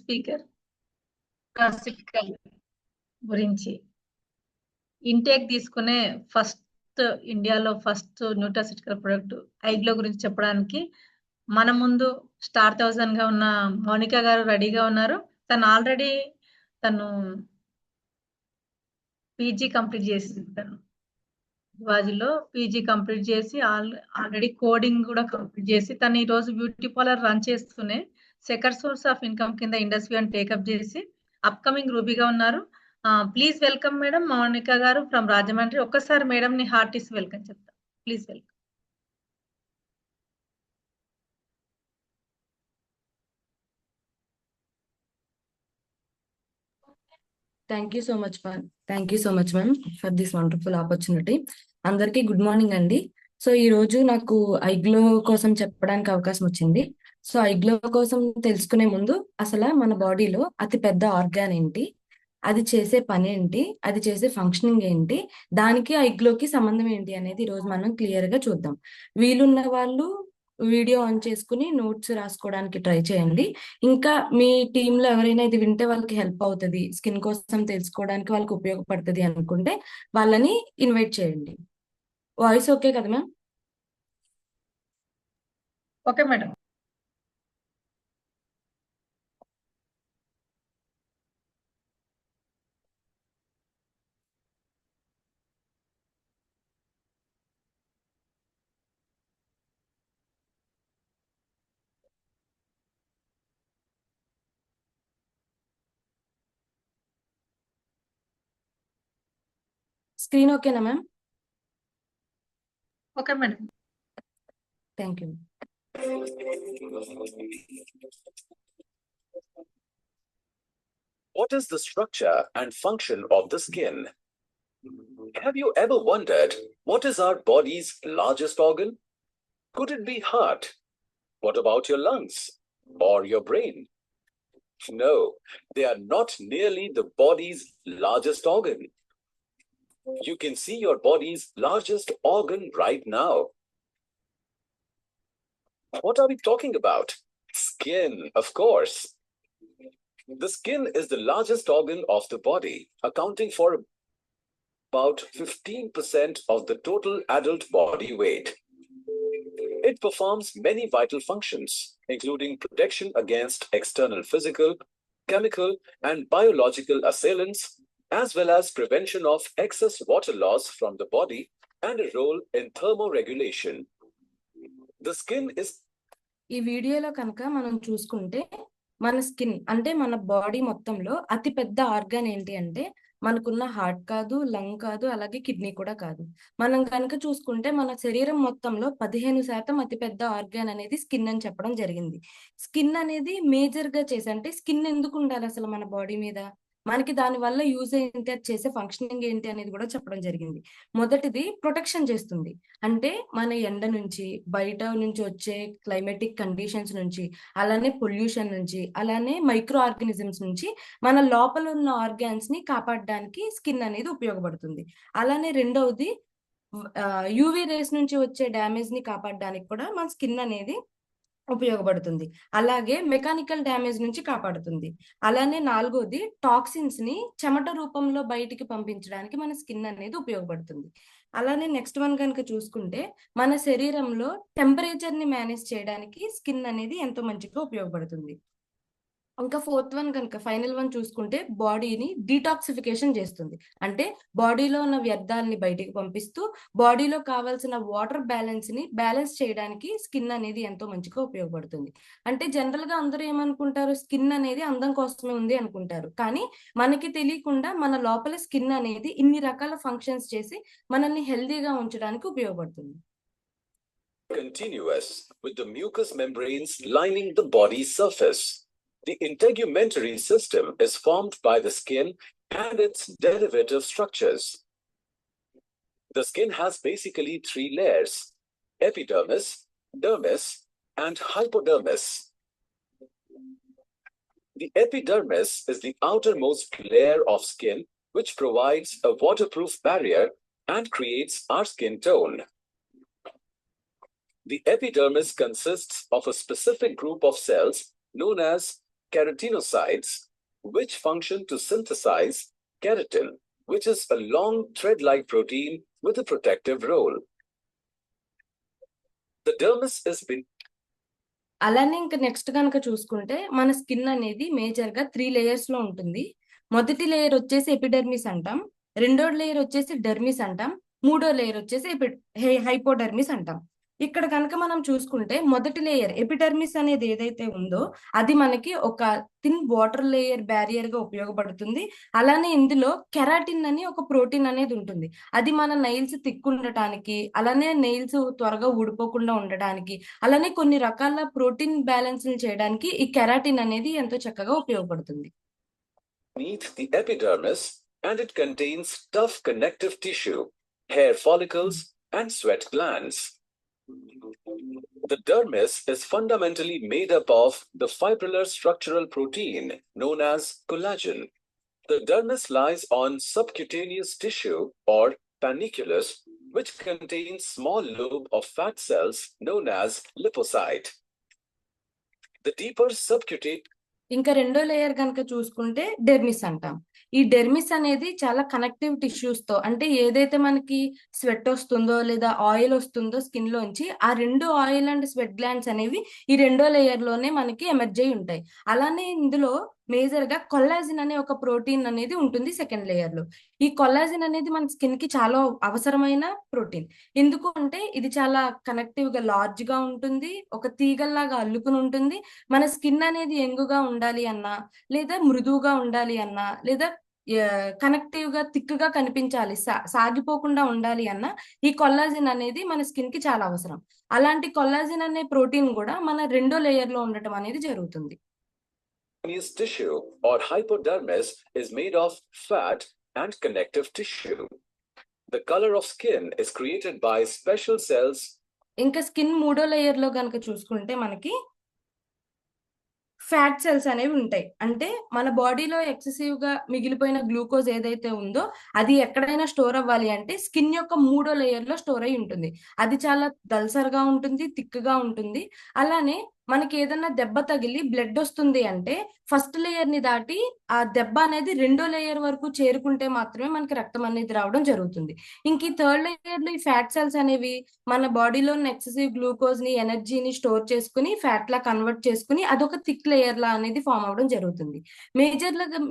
Speaker nutraceutical గురించి intake తీసుకునే ఇండియాలో ఫస్ట్ న్యూట్రాసిటికల్ ప్రొడక్ట్ ఐగ్లో గురించి చెప్పడానికి మన ముందు స్టార్ 1000 గా ఉన్న మౌనిక గారు రెడీగా ఉన్నారు. తను పీజీ కంప్లీట్ చేసింది. తను వాజిలో పీజీ కంప్లీట్ చేసి ఆల్రెడీ కోడింగ్ కూడా కంప్లీట్ చేసి తను ఈ రోజు బ్యూటీ పార్లర్ రన్ చేస్తూనే సెకండ్ సోర్స్ ఆఫ్ ఇన్కమ్ కింద ఇండస్ట్రీ అని టేకప్ చేసి అప్కమింగ్ రూబీగా ఉన్నారు. ప్లీజ్ వెల్కమ్ మేడం మౌనిక గారు ఫ్రమ్ రాజమండ్రి. ఒక్కసారి మేడం ని హార్టీస్ వెల్కమ్ చెప్తా. Please welcome. Thank you so much ma'am for this wonderful opportunity. అందరికీ గుడ్ మార్నింగ్ అండి. సో ఈ రోజు నాకు ఐగ్లో కోసం చెప్పడానికి అవకాశం వచ్చింది. సో ఐగ్లో కోసం తెలుసుకునే ముందు అసలు మన బాడీలో అతి పెద్ద ఆర్గాన్ ఏంటి, అది చేసే పని ఏంటి, అది చేసే ఫంక్షనింగ్ ఏంటి, దానికి ఐగ్లోకి సంబంధం ఏంటి అనేది ఈ రోజు మనం క్లియర్ గా చూద్దాం. వీలున్న వాళ్ళు వీడియో ఆన్ చేసుకుని నోట్స్ రాసుకోవడానికి ట్రై చేయండి. ఇంకా మీ టీంలో ఎవరైనా ఇది వింటే వాళ్ళకి హెల్ప్ అవుతుంది, స్కిన్ కోసం తెలుసుకోవడానికి వాళ్ళకి ఉపయోగపడుతుంది అనుకుంటే వాళ్ళని ఇన్వైట్ చేయండి. వాయిస్ ఓకే కదా మ్యామ్? Okay madam. స్క్రీన్ ఓకేనా ma'am? Okay madam. Thank you. What is the structure and function of the skin? Have you ever wondered what is our body's largest organ? Could it be heart? What about your lungs or your brain? No, they are not nearly the body's largest organ. You can see your body's largest organ right now. What are we talking about? Skin, of course. The skin is the largest organ of the body, accounting for about 15% of the total adult body weight. It performs many vital functions, including protection against external physical, chemical, and biological assailants, as well as prevention of excess water loss from the body and a role in thermoregulation. The skin is... ఈ వీడియోలో కనుక మనం చూసుకుంటే మన skin అంటే మన body మొత్తంలో అతి పెద్ద ఆర్గాన్ ఏంటి అంటే మనకున్న హార్ట్ కాదు, లంగ్ కాదు, అలాగే కిడ్నీ కూడా కాదు. మనం కనుక చూసుకుంటే మన శరీరం మొత్తంలో 15% అతిపెద్ద ఆర్గాన్ అనేది స్కిన్ అని చెప్పడం జరిగింది. స్కిన్ అనేది మేజర్ గా చేసి అంటే స్కిన్ ఎందుకు ఉండాలి అసలు మన బాడీ మీద, మనకి దాని వల్ల యూజ్ ఏంటి, అది చేసే ఫంక్షనింగ్ ఏంటి అనేది కూడా చెప్పడం జరిగింది. మొదటిది ప్రొటెక్షన్ చేస్తుంది. అంటే మన ఎండ నుంచి, బయట నుంచి వచ్చే క్లైమేటిక్ కండిషన్స్ నుంచి, అలానే పొల్యూషన్ నుంచి, అలానే మైక్రో ఆర్గానిజమ్స్ నుంచి మన లోపల ఉన్న ఆర్గాన్స్ ని కాపాడడానికి స్కిన్ అనేది ఉపయోగపడుతుంది. అలానే రెండవది యూవీ రేస్ నుంచి వచ్చే డ్యామేజ్ ని కాపాడడానికి కూడా మన స్కిన్ అనేది ఉపయోగపడుతుంది. అలాగే మెకానికల్ డ్యామేజ్ నుంచి కాపాడుతుంది. అలానే నాలుగోది టాక్సిన్స్ ని చెమట రూపంలో బయటికి పంపించడానికి మన స్కిన్ అనేది ఉపయోగపడుతుంది. అలానే నెక్స్ట్ వన్ కనుక చూసుకుంటే మన శరీరంలో టెంపరేచర్ ని మేనేజ్ చేయడానికి స్కిన్ అనేది ఎంతో మంచిగా ఉపయోగపడుతుంది. ఇంకా ఫోర్త్ వన్ కనుక ఫైనల్ వన్ చూసుకుంటే బాడీని డీటాక్సిఫికేషన్ చేస్తుంది. అంటే బాడీలో ఉన్న వ్యర్థాలని బయటికి పంపిస్తూ బాడీలో కావాల్సిన వాటర్ బ్యాలెన్స్ ని బ్యాలెన్స్ చేయడానికి స్కిన్ అనేది ఎంతో మంచిగా ఉపయోగపడుతుంది. అంటే జనరల్ గా అందరూ ఏమనుకుంటారు, స్కిన్ అనేది అందం కోసమే ఉంది అనుకుంటారు. కానీ మనకి తెలియకుండా మన లోపల స్కిన్ అనేది ఇన్ని రకాల ఫంక్షన్స్ చేసి మనల్ని హెల్దీగా ఉంచడానికి ఉపయోగపడుతుంది. Continuous with the mucous membranes lining the body's surface. The integumentary system is formed by the skin and its derivative structures. The skin has basically 3 layers: epidermis, dermis, and hypodermis. The epidermis is the outermost layer of skin which provides a waterproof barrier and creates our skin tone. The epidermis consists of a specific group of cells known as keratinocytes, which function to synthesize keratin, which is a long thread-like protein with a protective role. The dermis is అలానే ఇంకా next కనుక చూసుకుంటే మన skin అనేది major గా 3 layers లో ఉంటుంది. మొదటి లేయర్ వచ్చేసి ఎపిడెర్మిస్ అంటాం, రెండో లేయర్ వచ్చేసి డెర్మిస్ అంటాం, మూడో లేయర్ వచ్చేసి హైపోడెర్మిస్ అంటాం. ఇక్కడ కనుక మనం చూసుకుంటే మొదటి లేయర్ ఎపిడెర్మిస్ అనేది ఏదైతే ఉందో అది మనకి ఒక థిన్ వాటర్ లేయర్ బ్యారియర్ గా ఉపయోగపడుతుంది. అలానే ఇందులో కెరాటిన్ అని ఒక ప్రోటీన్ అనేది ఉంటుంది. అది మన నెయిల్స్ తిక్కుండటానికి, అలానే నెయిల్స్ త్వరగా ఊడిపోకుండా ఉండటానికి, అలానే కొన్ని రకాల ప్రోటీన్ బ్యాలెన్స్ చేయడానికి ఈ కెరాటిన్ అనేది ఎంతో చక్కగా ఉపయోగపడుతుంది. beneath the epidermis, and it contains tough connective tissue, hair follicles, and sweat glands. The dermis is fundamentally made up of the fibrillar structural protein known as collagen. The dermis lies on subcutaneous tissue or panniculus, which contains small lobe of fat cells known as lipocyte. The deeper subcutaneous ఇంకా రెండో layer కనుక చూసుకుంటే dermis అంటాం. ఈ dermis అనేది చాలా connective tissues తో, అంటే ఏదైతే మనకి స్వెట్ వస్తుందో లేదా ఆయిల్ వస్తుందో స్కిన్ లోంచి, ఆ రెండు ఆయిల్ అండ్ స్వెట్ గ్లాండ్స్ అనేవి ఈ రెండో లేయర్ లోనే మనకి ఎమర్జ్ అయి ఉంటాయి. అలానే ఇందులో మేజర్ గా కొల్లాజిన్ అనే ఒక ప్రోటీన్ అనేది ఉంటుంది సెకండ్ లేయర్ లో. ఈ కొల్లాజిన్ అనేది మన స్కిన్ కి చాలా అవసరమైన ప్రోటీన్. ఎందుకు అంటే ఇది చాలా కనెక్టివ్ గా లార్జ్ గా ఉంటుంది, ఒక తీగల్లాగా అల్లుకుని ఉంటుంది. మన స్కిన్ అనేది యంగుగా ఉండాలి అన్నా, లేదా మృదువుగా ఉండాలి అన్నా, లేదా కనెక్టివ్ గా థిక్ గా కనిపించాలి, సాగిపోకుండా ఉండాలి అన్నా ఈ కొల్లాజిన్ అనేది మన స్కిన్ కి చాలా అవసరం. అలాంటి కొల్లాజిన్ అనే ప్రోటీన్ కూడా మన రెండో లేయర్ లో ఉండటం అనేది జరుగుతుంది. tissue or hypodermis is made of fat and connective tissue. The color of skin is created by special cells. ఇంకా స్కిన్ మూడో లేయర్ లో కనుక చూసుకుంటే మనకి ఫ్యాట్ సెల్స్ అనేవి ఉంటాయి. అంటే మన బాడీలో ఎక్సెసివ్ గా మిగిలిపోయిన గ్లూకోజ్ ఏదైతే ఉందో అది ఎక్కడైనా స్టోర్ అవ్వాలి అంటే స్కిన్ యొక్క మూడో లేయర్ లో స్టోర్ అయి ఉంటుంది. అది చాలా దల్సర్గా ఉంటుంది, థిక్గా ఉంటుంది. అలానే మనకి ఏదన్నా దెబ్బ తగిలి బ్లడ్ వస్తుంది అంటే ఫస్ట్ లేయర్ ని దాటి ఆ దెబ్బ అనేది రెండో లేయర్ వరకు చేరుకుంటే మాత్రమే మనకి రక్తం అనేది రావడం జరుగుతుంది. ఇంక ఈ థర్డ్ లేయర్ లో ఈ ఫ్యాట్ సెల్స్ అనేవి మన బాడీలో ఉన్న ఎక్సెసివ్ గ్లూకోజ్ ని, ఎనర్జీని స్టోర్ చేసుకుని ఫ్యాట్ లా కన్వర్ట్ చేసుకుని అదొక థిక్ లేయర్ లా అనేది ఫామ్ అవడం జరుగుతుంది.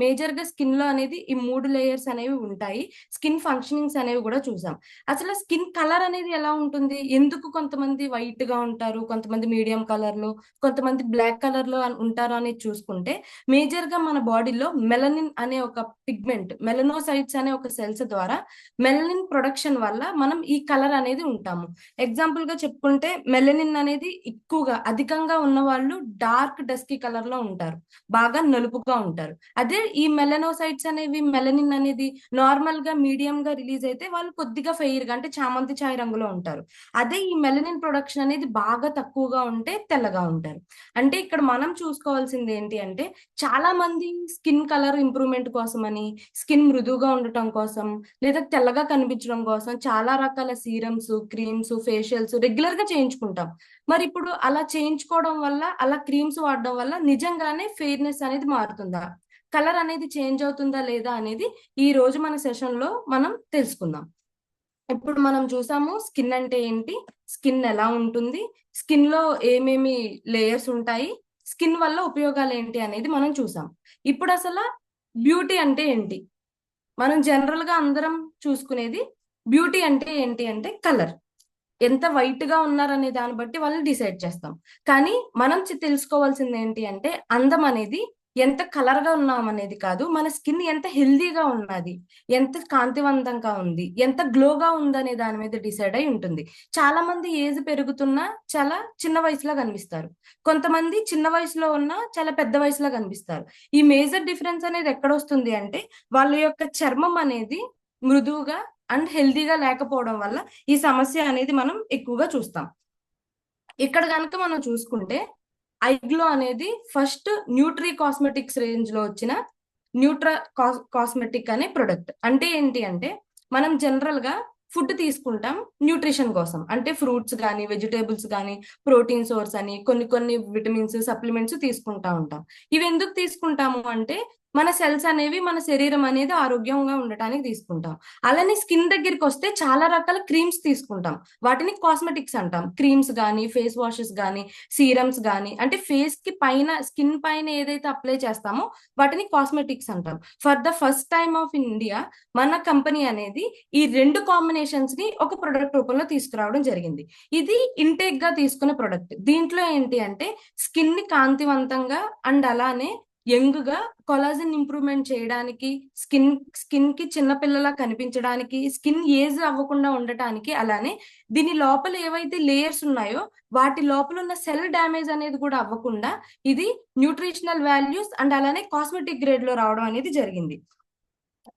మేజర్ గా స్కిన్ లో అనేది ఈ 3 లేయర్స్ అనేవి ఉంటాయి. స్కిన్ ఫంక్షనింగ్స్ అనేవి కూడా చూసాం. అసలు స్కిన్ కలర్ అనేది ఎలా ఉంటుంది, ఎందుకు కొంతమంది వైట్ గా ఉంటారు, కొంతమంది మీడియం కలర్ లో, కొంతమంది బ్లాక్ కలర్ లో ఉంటారు అనేది చూసుకుంటే, మేజర్ గా మన బాడీలో మెలనిన్ అనే ఒక పిగ్మెంట్, మెలనోసైట్స్ అనే ఒక సెల్స్ ద్వారా మెలనిన్ ప్రొడక్షన్ వల్ల మనం ఈ కలర్ అనేది ఉంటాము. ఎగ్జాంపుల్ గా చెప్పుకుంటే మెలనిన్ అనేది ఎక్కువగా అధికంగా ఉన్న వాళ్ళు డార్క్ డస్కీ కలర్ లో ఉంటారు, బాగా నలుపుగా ఉంటారు. అదే ఈ మెలనోసైట్స్ అనేవి, మెలనిన్ అనేది నార్మల్ గా మీడియం గా రిలీజ్ అయితే వాళ్ళు కొద్దిగా ఫెయిర్ గా, అంటే చామంతి ఛాయ్ రంగులో ఉంటారు. అదే ఈ మెలనిన్ ప్రొడక్షన్ అనేది బాగా తక్కువగా ఉంటే తెల్లగా ఉంటారు. అంటే ఇక్కడ మనం చూసుకోవాల్సింది ఏంటి అంటే, చాలా మంది స్కిన్ కలర్ ఇంప్రూవ్మెంట్ కోసమని, స్కిన్ మృదువుగా ఉండటం కోసం, లేదా తెల్లగా కనిపించడం కోసం చాలా రకాల సీరమ్స్, క్రీమ్స్, ఫేషియల్స్ రెగ్యులర్ గా చేయించుకుంటాం. మరి ఇప్పుడు అలా చేయించుకోవడం వల్ల, అలా క్రీమ్స్ వాడడం వల్ల నిజంగానే ఫెయిర్నెస్ అనేది మారుతుందా, కలర్ అనేది చేంజ్ అవుతుందా లేదా అనేది ఈ రోజు మన సెషన్ లో మనం తెలుసుకుందాం. ఇప్పుడు మనం చూసాము స్కిన్ అంటే ఏంటి, స్కిన్ ఎలా ఉంటుంది, స్కిన్ లో ఏమేమి లేయర్స్ ఉంటాయి, స్కిన్ వల్ల ఉపయోగాలు ఏంటి అనేది మనం చూసాం. ఇప్పుడు అసలు బ్యూటీ అంటే ఏంటి, మనం జనరల్ గా అందరం చూసుకునేది బ్యూటీ అంటే ఏంటి అంటే కలర్, ఎంత వైట్ గా ఉన్నారనే దాన్ని బట్టి వాళ్ళని డిసైడ్ చేస్తాం. కానీ మనం తెలుసుకోవాల్సింది ఏంటి అంటే, అందం అనేది ఎంత కలర్ గా ఉన్నాం అనేది కాదు, మన స్కిన్ ఎంత హెల్దీగా ఉన్నది, ఎంత కాంతివంతంగా ఉంది, ఎంత గ్లోగా ఉందనే దాని మీద డిసైడ్ అయి ఉంటుంది. చాలా మంది ఏజ్ పెరుగుతున్నా చాలా చిన్న వయసులో కనిపిస్తారు, కొంతమంది చిన్న వయసులో ఉన్నా చాలా పెద్ద వయసులో కనిపిస్తారు. ఈ మేజర్ డిఫరెన్స్ అనేది ఎక్కడ వస్తుంది అంటే, వాళ్ళ యొక్క చర్మం అనేది మృదువుగా అండ్ హెల్దీగా లేకపోవడం వల్ల ఈ సమస్య అనేది మనం ఎక్కువగా చూస్తాం. ఇక్కడ కనుక మనం చూసుకుంటే, ఐగ్లో అనేది ఫస్ట్ న్యూట్రీ కాస్మెటిక్స్ రేంజ్ లో వచ్చిన న్యూట్రా కాస్మెటిక్ అనే ప్రొడక్ట్. అంటే ఏంటి అంటే, మనం జనరల్ గా ఫుడ్ తీసుకుంటాం న్యూట్రిషన్ కోసం, అంటే ఫ్రూట్స్ కానీ వెజిటేబుల్స్ కానీ ప్రోటీన్ సోర్స్ అని కొన్ని విటమిన్స్ సప్లిమెంట్స్ తీసుకుంటా ఉంటాం. ఇవి ఎందుకు తీసుకుంటాము అంటే మన సెల్స్ అనేవి, మన శరీరం అనేది ఆరోగ్యంగా ఉండటానికి తీసుకుంటాం. అలానే స్కిన్ దగ్గరికి వస్తే చాలా రకాల క్రీమ్స్ తీసుకుంటాం, వాటిని కాస్మెటిక్స్ అంటాం. క్రీమ్స్ కానీ ఫేస్ వాషెస్ కానీ సీరమ్స్ కానీ, అంటే ఫేస్ కి పైన స్కిన్ పైన ఏదైతే అప్లై చేస్తామో వాటిని కాస్మెటిక్స్ అంటాం. For the first time of India మన కంపెనీ అనేది ఈ రెండు కాంబినేషన్స్ ని ఒక ప్రొడక్ట్ రూపంలో తీసుకురావడం జరిగింది. ఇది ఇంటేక్ గా తీసుకునే ప్రొడక్ట్. దీంట్లో ఏంటి అంటే స్కిన్ ని కాంతివంతంగా అండ్ అలానే యంగ్ గా కొలాజన్ ఇంప్రూవ్మెంట్ చేయడానికి, స్కిన్ కి చిన్నపిల్లలా కనిపించడానికి, స్కిన్ ఏజ్ అవ్వకుండా ఉండటానికి, అలానే దీని లోపల ఏవైతే లేయర్స్ ఉన్నాయో వాటి లోపల ఉన్న సెల్ డ్యామేజ్ అనేది కూడా అవ్వకుండా ఇది న్యూట్రిషనల్ వాల్యూస్ అండ్ అలానే కాస్మెటిక్ గ్రేడ్ లో రావడం అనేది జరిగింది.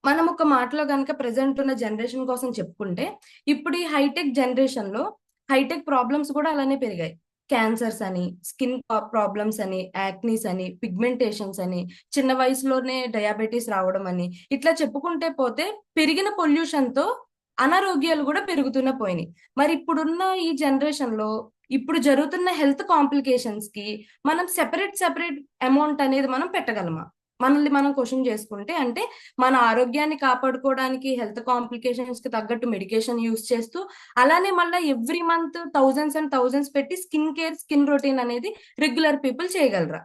మనం ఒక మాటలో కనుక ప్రెసెంట్ ఉన్న జనరేషన్ కోసం చెప్పుకుంటే, ఇప్పుడు ఈ హైటెక్ జనరేషన్ లో హైటెక్ ప్రాబ్లమ్స్ కూడా అలానే పెరిగాయి. క్యాన్సర్స్ అని, స్కిన్ ప్రాబ్లమ్స్ అని, యాక్నీస్ అని, పిగ్మెంటేషన్స్ అని, చిన్న వయసులోనే డయాబెటీస్ రావడం అని, ఇట్లా చెప్పుకుంటే పోతే పెరిగిన పొల్యూషన్ తో అనారోగ్యాలు కూడా పెరుగుతూనే పోయినాయి. మరి ఇప్పుడున్న ఈ జనరేషన్ లో ఇప్పుడు జరుగుతున్న హెల్త్ కాంప్లికేషన్స్ కి మనం సెపరేట్ అమౌంట్ అనేది మనం పెట్టగలమా? మనల్ని మనం క్వశ్చన్ చేసుకుంటే, అంటే మన ఆరోగ్యాన్ని కాపాడుకోవడానికి హెల్త్ కాంప్లికేషన్స్ కి తగ్గట్టు మెడికేషన్ యూస్ చేస్తూ, అలానే మళ్ళీ every month thousands and thousands పెట్టి స్కిన్ కేర్, స్కిన్ రొటీన్ అనేది రెగ్యులర్ పీపుల్ చేయగలరా?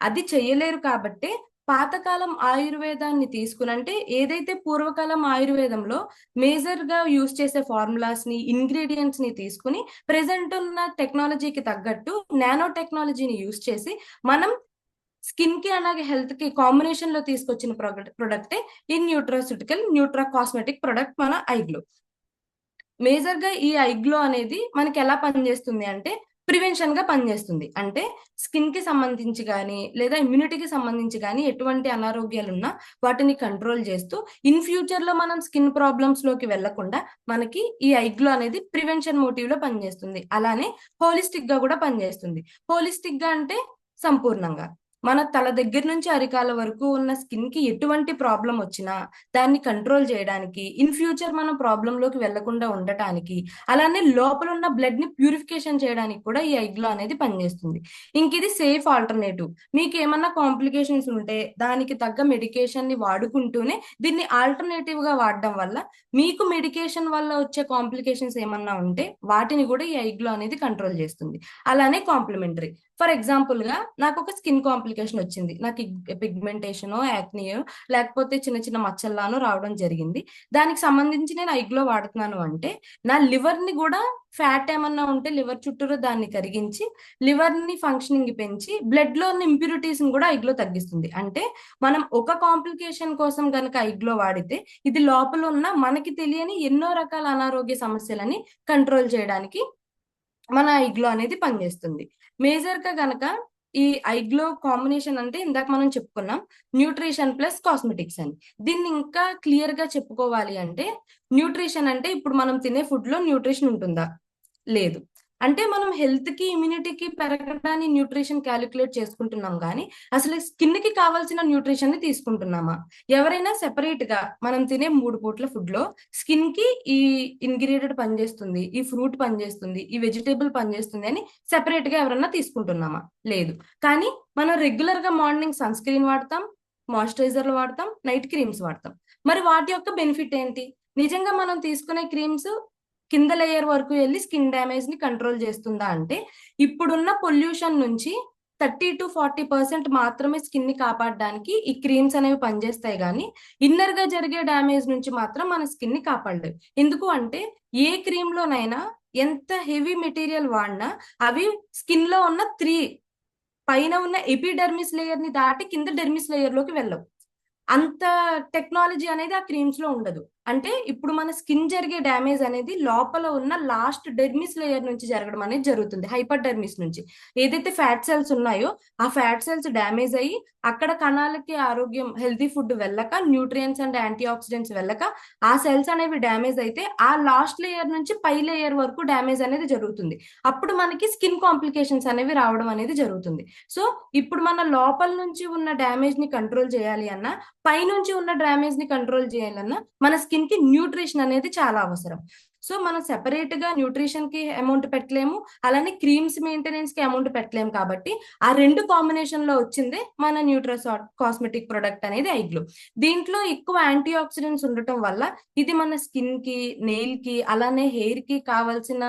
అది చేయలేరు. కాబట్టి పాతకాలం ఆయుర్వేదాన్ని తీసుకుని, అంటే ఏదైతే పూర్వకాలం ఆయుర్వేదంలో మేజర్ గా యూస్ చేసే ఫార్ములాస్ ని, ఇంగ్రీడియంట్స్ ని తీసుకుని ప్రెసెంట్ ఉన్న టెక్నాలజీకి తగ్గట్టు నానో టెక్నాలజీని యూస్ చేసి మనం స్కిన్ కి అలాగే హెల్త్ కి కాంబినేషన్ లో తీసుకొచ్చిన ప్రొడక్టే ఈ న్యూట్రా కాస్మెటిక్ ప్రొడక్ట్ మన ఐగ్లో. మేజర్ గా ఈ ఐగ్లో అనేది మనకి ఎలా పనిచేస్తుంది అంటే ప్రివెన్షన్ గా పనిచేస్తుంది. అంటే స్కిన్ కి సంబంధించి కానీ లేదా ఇమ్యూనిటీకి సంబంధించి కానీ ఎటువంటి అనారోగ్యాలు ఉన్నా వాటిని కంట్రోల్ చేస్తూ ఇన్ ఫ్యూచర్ లో మనం స్కిన్ ప్రాబ్లమ్స్ లోకి వెళ్లకుండా మనకి ఈ ఐగ్లో అనేది ప్రివెన్షన్ మోటివ్ లో పనిచేస్తుంది. అలానే హోలిస్టిక్ గా కూడా పనిచేస్తుంది. హోలిస్టిక్ గా అంటే సంపూర్ణంగా మన తల దగ్గర నుంచి అరికాల వరకు ఉన్న స్కిన్ కి ఎటువంటి ప్రాబ్లం వచ్చినా దాన్ని కంట్రోల్ చేయడానికి, ఇన్ ఫ్యూచర్ మనం ప్రాబ్లం లోకి వెళ్లకుండా ఉండటానికి, అలానే లోపల ఉన్న బ్లడ్ ని ప్యూరిఫికేషన్ చేయడానికి కూడా ఈ ఐగ్లో అనేది పనిచేస్తుంది. ఇంక ఇది సేఫ్ ఆల్టర్నేటివ్. మీకు ఏమన్నా కాంప్లికేషన్స్ ఉంటే దానికి తగ్గ మెడికేషన్ ని వాడుకుంటూనే దీన్ని ఆల్టర్నేటివ్ గా వాడడం వల్ల మీకు మెడికేషన్ వల్ల వచ్చే కాంప్లికేషన్స్ ఏమన్నా ఉంటే వాటిని కూడా ఈ ఐగ్లో అనేది కంట్రోల్ చేస్తుంది. అలానే కాంప్లిమెంటరీ. ఫర్ ఎగ్జాంపుల్ గా నాకు ఒక స్కిన్ కాంప్లికేషన్ వచ్చింది, నాకు పిగ్మెంటేషన్, యాక్నియో, లేకపోతే చిన్న చిన్న మచ్చల్లాను రావడం జరిగింది. దానికి సంబంధించి నేను ఐగ్లో వాడుతున్నాను అంటే నా లివర్ ని కూడా ఫ్యాట్ ఏమన్నా ఉంటే లివర్ చుట్టూరు దాన్ని కరిగించి లివర్ ని ఫంక్షనింగ్ పెంచి బ్లడ్ లో ఉన్న ఇంప్యూరిటీస్ కూడా ఐగ్లో తగ్గిస్తుంది. అంటే మనం ఒక కాంప్లికేషన్ కోసం గనక ఐగ్లో వాడితే ఇది లోపల ఉన్న మనకి తెలియని ఎన్నో రకాల అనారోగ్య సమస్యలని కంట్రోల్ చేయడానికి మన ఐగ్లో అనేది పనిచేస్తుంది. మేజర్ గా గనక ఈ ఐగ్లో కాంబినేషన్ అంటే ఇందాక మనం చెప్పుకున్నాం న్యూట్రిషన్ ప్లస్ కాస్మెటిక్స్ అని. దీన్ని ఇంకా క్లియర్ గా చెప్పుకోవాలి అంటే న్యూట్రిషన్ అంటే ఇప్పుడు మనం తినే ఫుడ్ లో న్యూట్రిషన్ ఉంటుందా? లేదు. అంటే మనం హెల్త్ కి ఇమ్యూనిటీకి పెరగడానికి న్యూట్రిషన్ క్యాలిక్యులేట్ చేసుకుంటున్నాం కానీ అసలు స్కిన్ కి కావాల్సిన న్యూట్రిషన్ ని తీసుకుంటున్నామా? ఎవరైనా సెపరేట్ గా మనం తినే 3 పూట్ల ఫుడ్ లో స్కిన్ కి ఈ ఇంగ్రీడియంట్ పనిచేస్తుంది, ఈ ఫ్రూట్ పనిచేస్తుంది, ఈ వెజిటేబుల్ పనిచేస్తుంది అని సెపరేట్ గా ఎవరన్నా తీసుకుంటున్నామా? లేదు. కానీ మనం రెగ్యులర్ గా మార్నింగ్ సన్ స్క్రీన్ వాడతాం, మాయిశ్చరైజర్లు వాడతాం, నైట్ క్రీమ్స్ వాడతాం. మరి వాటి యొక్క బెనిఫిట్ ఏంటి? నిజంగా మనం తీసుకునే క్రీమ్స్ కింద లేయర్ వరకు వెళ్ళి స్కిన్ డ్యామేజ్ ని కంట్రోల్ చేస్తుందా అంటే ఇప్పుడున్న పొల్యూషన్ నుంచి 30 to 40% మాత్రమే స్కిన్ ని కాపాడడానికి ఈ క్రీమ్స్ అనేవి పనిచేస్తాయి కానీ ఇన్నర్ గా జరిగే డ్యామేజ్ నుంచి మాత్రం మన స్కిన్ ని కాపాడలేవు. ఎందుకు అంటే ఏ క్రీమ్ లోనైనా ఎంత హెవీ మెటీరియల్ వాడినా అవి స్కిన్ లో ఉన్న పైన ఉన్న ఎపిడెర్మిస్ లేయర్ ని దాటి కింద డెర్మిస్ లేయర్ లోకి వెళ్ళవు. అంత టెక్నాలజీ అనేది ఆ క్రీమ్స్ లో ఉండదు. అంటే ఇప్పుడు మన స్కిన్ జరిగే డ్యామేజ్ అనేది లోపల ఉన్న లాస్ట్ డెర్మిస్ లేయర్ నుంచి జరగడం అనేది జరుగుతుంది, హైపర్ డెర్మిస్ నుంచి. ఏదైతే ఫ్యాట్ సెల్స్ ఉన్నాయో ఆ ఫ్యాట్ సెల్స్ డ్యామేజ్ అయ్యి అక్కడ కణాలకి ఆరోగ్యం, హెల్తీ ఫుడ్ వెళ్ళక, న్యూట్రియంట్స్ అండ్ యాంటీ ఆక్సిడెంట్స్ వెళ్ళక ఆ సెల్స్ అనేవి డ్యామేజ్ అయితే ఆ లాస్ట్ లేయర్ నుంచి పై లేయర్ వరకు డ్యామేజ్ అనేది జరుగుతుంది. అప్పుడు మనకి స్కిన్ కాంప్లికేషన్స్ అనేవి రావడం అనేది జరుగుతుంది. సో ఇప్పుడు మన లోపల నుంచి ఉన్న డ్యామేజ్ ని కంట్రోల్ చేయాలి అన్నా, పై నుంచి ఉన్న డ్యామేజ్ ని కంట్రోల్ చేయాలన్నా మన స్కిన్ కి న్యూట్రిషన్ అనేది చాలా అవసరం. సో మనం సెపరేట్ గా న్యూట్రిషన్ కి అమౌంట్ పెట్టలేము, అలానే క్రీమ్స్ మెయింటెనెన్స్ కి అమౌంట్ పెట్టలేము. కాబట్టి ఆ రెండు కాంబినేషన్ లో వచ్చిందే మన న్యూట్రాసార్ట్ కాస్మెటిక్ ప్రొడక్ట్ అనేది ఐగ్లో. దీంట్లో ఎక్కువ యాంటీ ఆక్సిడెంట్స్ ఉండటం వల్ల ఇది మన స్కిన్ కి, నెయిల్ కి, అలానే హెయిర్ కి కావాల్సిన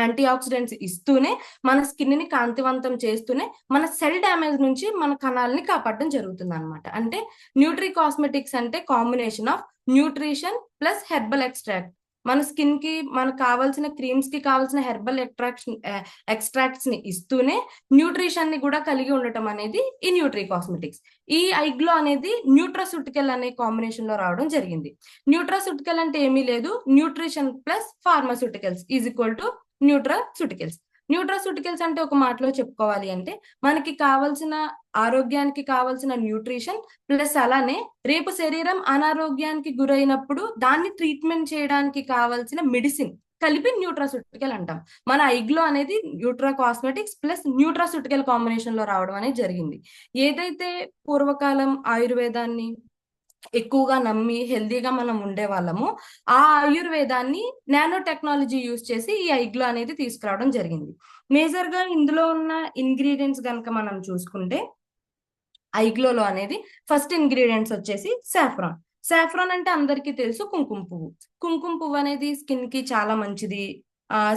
యాంటీ ఆక్సిడెంట్స్ ఇస్తూనే మన స్కిన్ ని కాంతివంతం చేస్తూనే మన సెల్ డ్యామేజ్ నుంచి మన కణాలని కాపాడడం జరుగుతుంది అనమాట. అంటే న్యూట్రీ కాస్మెటిక్స్ అంటే combination of nutrition plus herbal extract. మన స్కిన్ కి మనకు కావాల్సిన క్రీమ్స్ కి కావాల్సిన హెర్బల్ ఎక్స్ట్రాక్ట్స్ ని ఇస్తూనే న్యూట్రిషన్ ని కూడా కలిగి ఉండటం అనేది ఈ న్యూట్రీ కాస్మెటిక్స్. ఈ ఐగ్లో అనేది న్యూట్రాసూటికల్ అనే కాంబినేషన్ లో రావడం జరిగింది. న్యూట్రాసూటికల్ అంటే ఏమీ లేదు, nutrition plus pharmaceuticals is equal to nutraceuticals. Nutraceuticals అంటే ఒక మాటలో చెప్పుకోవాలి అంటే మనకి కావాల్సిన ఆరోగ్యానికి కావాల్సిన న్యూట్రిషన్ ప్లస్ అలానే రేపు శరీరం అనారోగ్యానికి గురైనప్పుడు దాన్ని ట్రీట్మెంట్ చేయడానికి కావాల్సిన మెడిసిన్ కలిపి న్యూట్రాసూటికల్ అంటాం. మన ఐగ్లో అనేది న్యూట్రా కాస్మెటిక్స్ ప్లస్ న్యూట్రాసూటికల్ కాంబినేషన్ లో రావడం అనేది జరిగింది. ఏదైతే పూర్వకాలం ఆయుర్వేదాన్ని ఎక్కువగా నమ్మి హెల్దీగా మనం ఉండే వాళ్ళము, ఆ ఆయుర్వేదాన్ని నానో టెక్నాలజీ యూజ్ చేసి ఈ ఐగ్లో అనేది తీసుకురావడం జరిగింది. మేజర్ గా ఇందులో ఉన్న ఇంగ్రీడియంట్స్ కనుక మనం చూసుకుంటే ఐగ్లోలో అనేది ఫస్ట్ ఇంగ్రీడియంట్స్ వచ్చేసి సాఫ్రాన్. సాఫ్రాన్ అంటే అందరికీ తెలుసు కుంకుమ పువ్వు. కుంకుమ పువ్వు అనేది స్కిన్ కి చాలా మంచిది,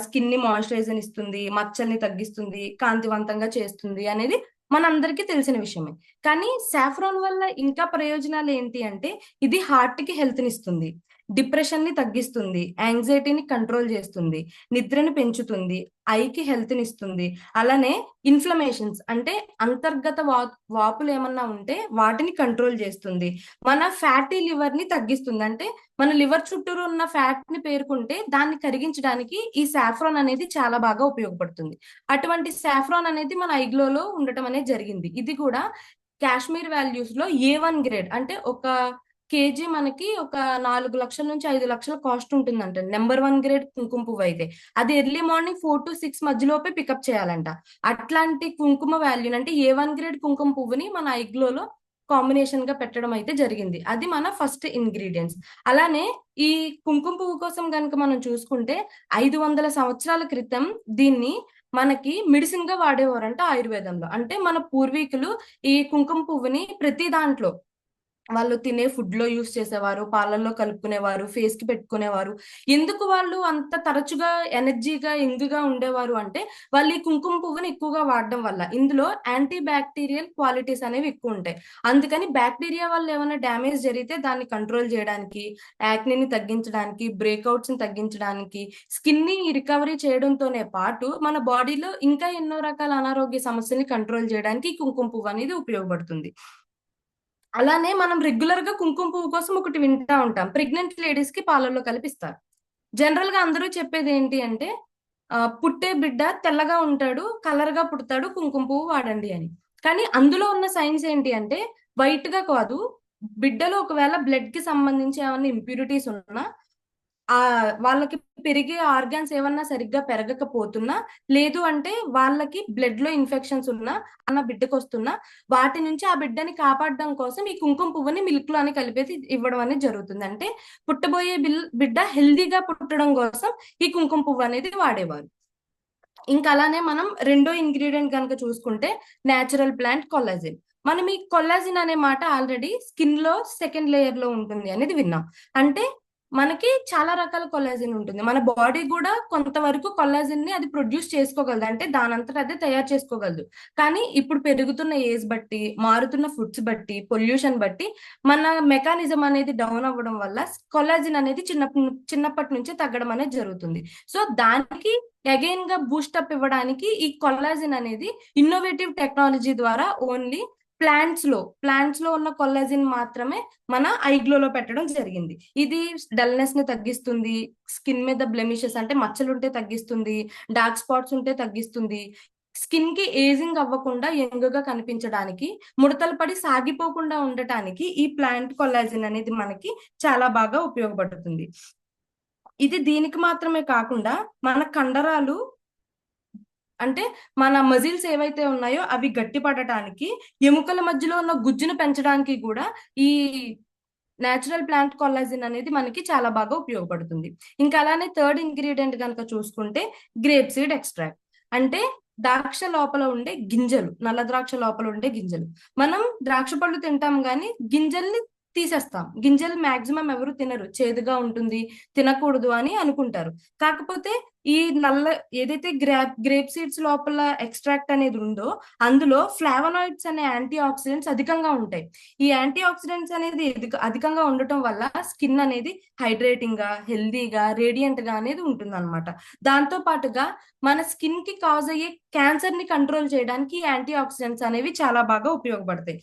స్కిన్ ని మాయిశ్చరైజర్ ఇస్తుంది, మచ్చల్ని తగ్గిస్తుంది, కాంతివంతంగా చేస్తుంది అనేది మనందరికీ తెలిసిన విషయమే. కానీ సాఫ్రాన్ వల్ల ఇంకా ప్రయోజనాలు ఏంటి అంటే ఇది హార్ట్ కి హెల్త్ ని ఇస్తుంది, డిప్రెషన్ ని తగ్గిస్తుంది, యాంగ్జైటీని కంట్రోల్ చేస్తుంది, నిద్రని పెంచుతుంది, ఐకి హెల్త్ ని ఇస్తుంది, అలానే ఇన్ఫ్లమేషన్స్ అంటే అంతర్గత వాపులు ఏమన్నా ఉంటే వాటిని కంట్రోల్ చేస్తుంది, మన ఫ్యాటీ లివర్ ని తగ్గిస్తుంది. అంటే మన లివర్ చుట్టూరు ఉన్న ఫ్యాట్ ని పేరుకుంటే దాన్ని కరిగించడానికి ఈ సాఫ్రాన్ అనేది చాలా బాగా ఉపయోగపడుతుంది. అటువంటి సాఫ్రాన్ అనేది మన ఐగ్లోలో ఉండటం అనేది జరిగింది. ఇది కూడా కాశ్మీర్ వాల్యూస్ లో A1 గ్రేడ్, అంటే ఒక కేజీ మనకి ఒక 4 లక్షల నుంచి 5 లక్షల కాస్ట్ ఉంటుందంట. నెంబర్ 1 గ్రేడ్ కుంకుమ పువ్వు అయితే అది ఎర్లీ మార్నింగ్ 4 to 6 మధ్యలోపే పికప్ చేయాలంట. అట్లాంటి కుంకుమ వాల్యూ అంటే A1 గ్రేడ్ కుంకుమ పువ్వుని మన ఐగ్లోలో కాంబినేషన్ గా పెట్టడం అయితే జరిగింది. అది మన ఫస్ట్ ఇంగ్రీడియంట్స్. అలానే ఈ కుంకుమ పువ్వు కోసం కనుక మనం చూసుకుంటే 500 సంవత్సరాల క్రితం దీన్ని మనకి మెడిసిన్ గా వాడేవారంట ఆయుర్వేదంలో. అంటే మన పూర్వీకులు ఈ కుంకుమ పువ్వుని ప్రతి దాంట్లో వాళ్ళు తినే ఫుడ్ లో యూస్ చేసేవారు, పాలల్లో కలుపుకునేవారు, ఫేస్ కి పెట్టుకునేవారు. ఎందుకు వాళ్ళు అంత తరచుగా ఎనర్జీగా యంగ్గా ఉండేవారు అంటే వాళ్ళు ఈ కుంకుమ పువ్వుని ఎక్కువగా వాడడం వల్ల. ఇందులో యాంటీ బ్యాక్టీరియల్ క్వాలిటీస్ అనేవి ఎక్కువ ఉంటాయి. అందుకని బ్యాక్టీరియా వల్ల ఏమైనా డ్యామేజ్ జరిగితే దాన్ని కంట్రోల్ చేయడానికి, యాక్నీని తగ్గించడానికి, బ్రేక్అవుట్స్ ని తగ్గించడానికి, స్కిన్ ని రికవరీ చేయడంతోనే పాటు మన బాడీలో ఇంకా ఎన్నో రకాల అనారోగ్య సమస్యల్ని కంట్రోల్ చేయడానికి ఈ కుంకుమ పువ్వు అనేది ఉపయోగపడుతుంది. అలానే మనం రెగ్యులర్ గా కుంకుమ పువ్వు కోసం ఒకటి వింటా ఉంటాం, ప్రెగ్నెంట్ లేడీస్ కి పాలల్లో కలిపిస్తారు. జనరల్ గా అందరూ చెప్పేది ఏంటి అంటే పుట్టే బిడ్డ తెల్లగా ఉంటాడు, కలర్ గా పుడతాడు, కుంకుమ పువ్వు వాడండి అని. కానీ అందులో ఉన్న సైన్స్ ఏంటి అంటే వైట్ గా కాదు, బిడ్డలో ఒకవేళ బ్లడ్ కి సంబంధించి ఏమైనా ఇంప్యూరిటీస్ ఉన్నా, వాళ్ళకి పెరిగే ఆర్గాన్స్ ఏమన్నా సరిగ్గా పెరగకపోతున్నా, లేదు అంటే వాళ్ళకి బ్లడ్ లో ఇన్ఫెక్షన్స్ ఉన్నా అన్న బిడ్డకు వస్తున్నా, వాటి నుంచి ఆ బిడ్డని కాపాడడం కోసం ఈ కుంకుమ పువ్వుని మిల్క్ లోని కలిపేసి ఇవ్వడం అనేది జరుగుతుంది. అంటే పుట్టబోయే బిడ్డ హెల్దీగా పుట్టడం కోసం ఈ కుంకుమ పువ్వు అనేది వాడేవారు. ఇంకా అలానే మనం రెండో ఇంగ్రీడియంట్ కనుక చూసుకుంటే నేచురల్ ప్లాంట్ కొల్లాజిన్. మనం ఈ కొల్లాజిన్ అనే మాట ఆల్రెడీ స్కిన్ లో సెకండ్ లేయర్ లో ఉంటుంది అనేది విన్నాం. అంటే మనకి చాలా రకాల కొల్లాజిన్ ఉంటుంది. మన బాడీ కూడా కొంతవరకు కొల్లాజిన్ ని అది ప్రొడ్యూస్ చేసుకోగలదు, అంటే దానంతట అదే తయారు చేసుకోగలదు. కానీ ఇప్పుడు పెరుగుతున్న ఏజ్ బట్టి, మారుతున్న ఫుడ్స్ బట్టి, పొల్యూషన్ బట్టి మన మెకానిజం అనేది డౌన్ అవ్వడం వల్ల కొల్లాజిన్ అనేది చిన్నప్పటి నుంచి తగ్గడం అనేది జరుగుతుంది. సో దానికి అగైన్ గా బూస్టప్ ఇవ్వడానికి ఈ కొల్లాజిన్ అనేది ఇన్నోవేటివ్ టెక్నాలజీ ద్వారా ఓన్లీ ప్లాంట్స్ లో ఉన్న కొల్లాజిన్ మాత్రమే మన ఐగ్లోలో పెట్టడం జరిగింది. ఇది డల్నెస్ ని తగ్గిస్తుంది, స్కిన్ మీద బ్లెమిషెస్ అంటే మచ్చలు ఉంటే తగ్గిస్తుంది, డార్క్ స్పాట్స్ ఉంటే తగ్గిస్తుంది, స్కిన్ కి ఏజింగ్ అవ్వకుండా యంగ్ గా కనిపించడానికి, ముడతలు పడి సాగిపోకుండా ఉండటానికి ఈ ప్లాంట్ కొల్లాజిన్ అనేది మనకి చాలా బాగా ఉపయోగపడుతుంది. ఇది దీనికి మాత్రమే కాకుండా మన కండరాలు అంటే మన మజిల్స్ ఏవైతే ఉన్నాయో అవి గట్టిపడటానికి, ఎముకల మధ్యలో ఉన్న గుజ్జును పెంచడానికి కూడా ఈ నేచురల్ ప్లాంట్ కొల్లాజిన్ అనేది మనకి చాలా బాగా ఉపయోగపడుతుంది. ఇంకా అలానే థర్డ్ ఇంగ్రీడియంట్ కనుక చూసుకుంటే గ్రేప్ సీడ్ ఎక్స్ట్రాక్ట్. అంటే ద్రాక్ష లోపల ఉండే గింజలు, నల్ల ద్రాక్ష లోపల ఉండే గింజలు. మనం ద్రాక్ష పళ్ళు తింటాం కానీ గింజల్ని తీసేస్తాం. గింజలు మాక్సిమం ఎవరు తినరు, చేదుగా ఉంటుంది, తినకూడదు అని అనుకుంటారు. కాకపోతే ఈ ఏదైతే గ్రేప్ సీడ్స్ లోపల ఎక్స్ట్రాక్ట్ అనేది ఉందో అందులో ఫ్లావనాయిడ్స్ అనే యాంటీ ఆక్సిడెంట్స్ అధికంగా ఉంటాయి. ఈ యాంటీ ఆక్సిడెంట్స్ అనేది అధికంగా ఉండటం వల్ల స్కిన్ అనేది హైడ్రేటింగ్ గా, హెల్దీగా, రేడియంట్ గా అనేది ఉంటుంది అనమాట. దాంతో పాటుగా మన స్కిన్ కి కాజ్ అయ్యే క్యాన్సర్ ని కంట్రోల్ చేయడానికి యాంటీ ఆక్సిడెంట్స్ అనేవి చాలా బాగా ఉపయోగపడతాయి.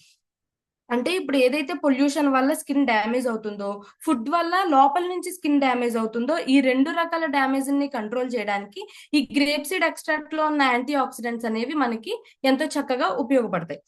అంటే ఇప్పుడు ఏదైతే పొల్యూషన్ వల్ల స్కిన్ డ్యామేజ్ అవుతుందో, ఫుడ్ వల్ల లోపల నుంచి స్కిన్ డ్యామేజ్ అవుతుందో, ఈ 2 రకాల డ్యామేజ్ ని కంట్రోల్ చేయడానికి ఈ గ్రేప్ సీడ్ ఎక్స్ట్రాక్ట్ లో ఉన్న యాంటీ ఆక్సిడెంట్స్ అనేవి మనకి ఎంతో చక్కగా ఉపయోగపడతాయి.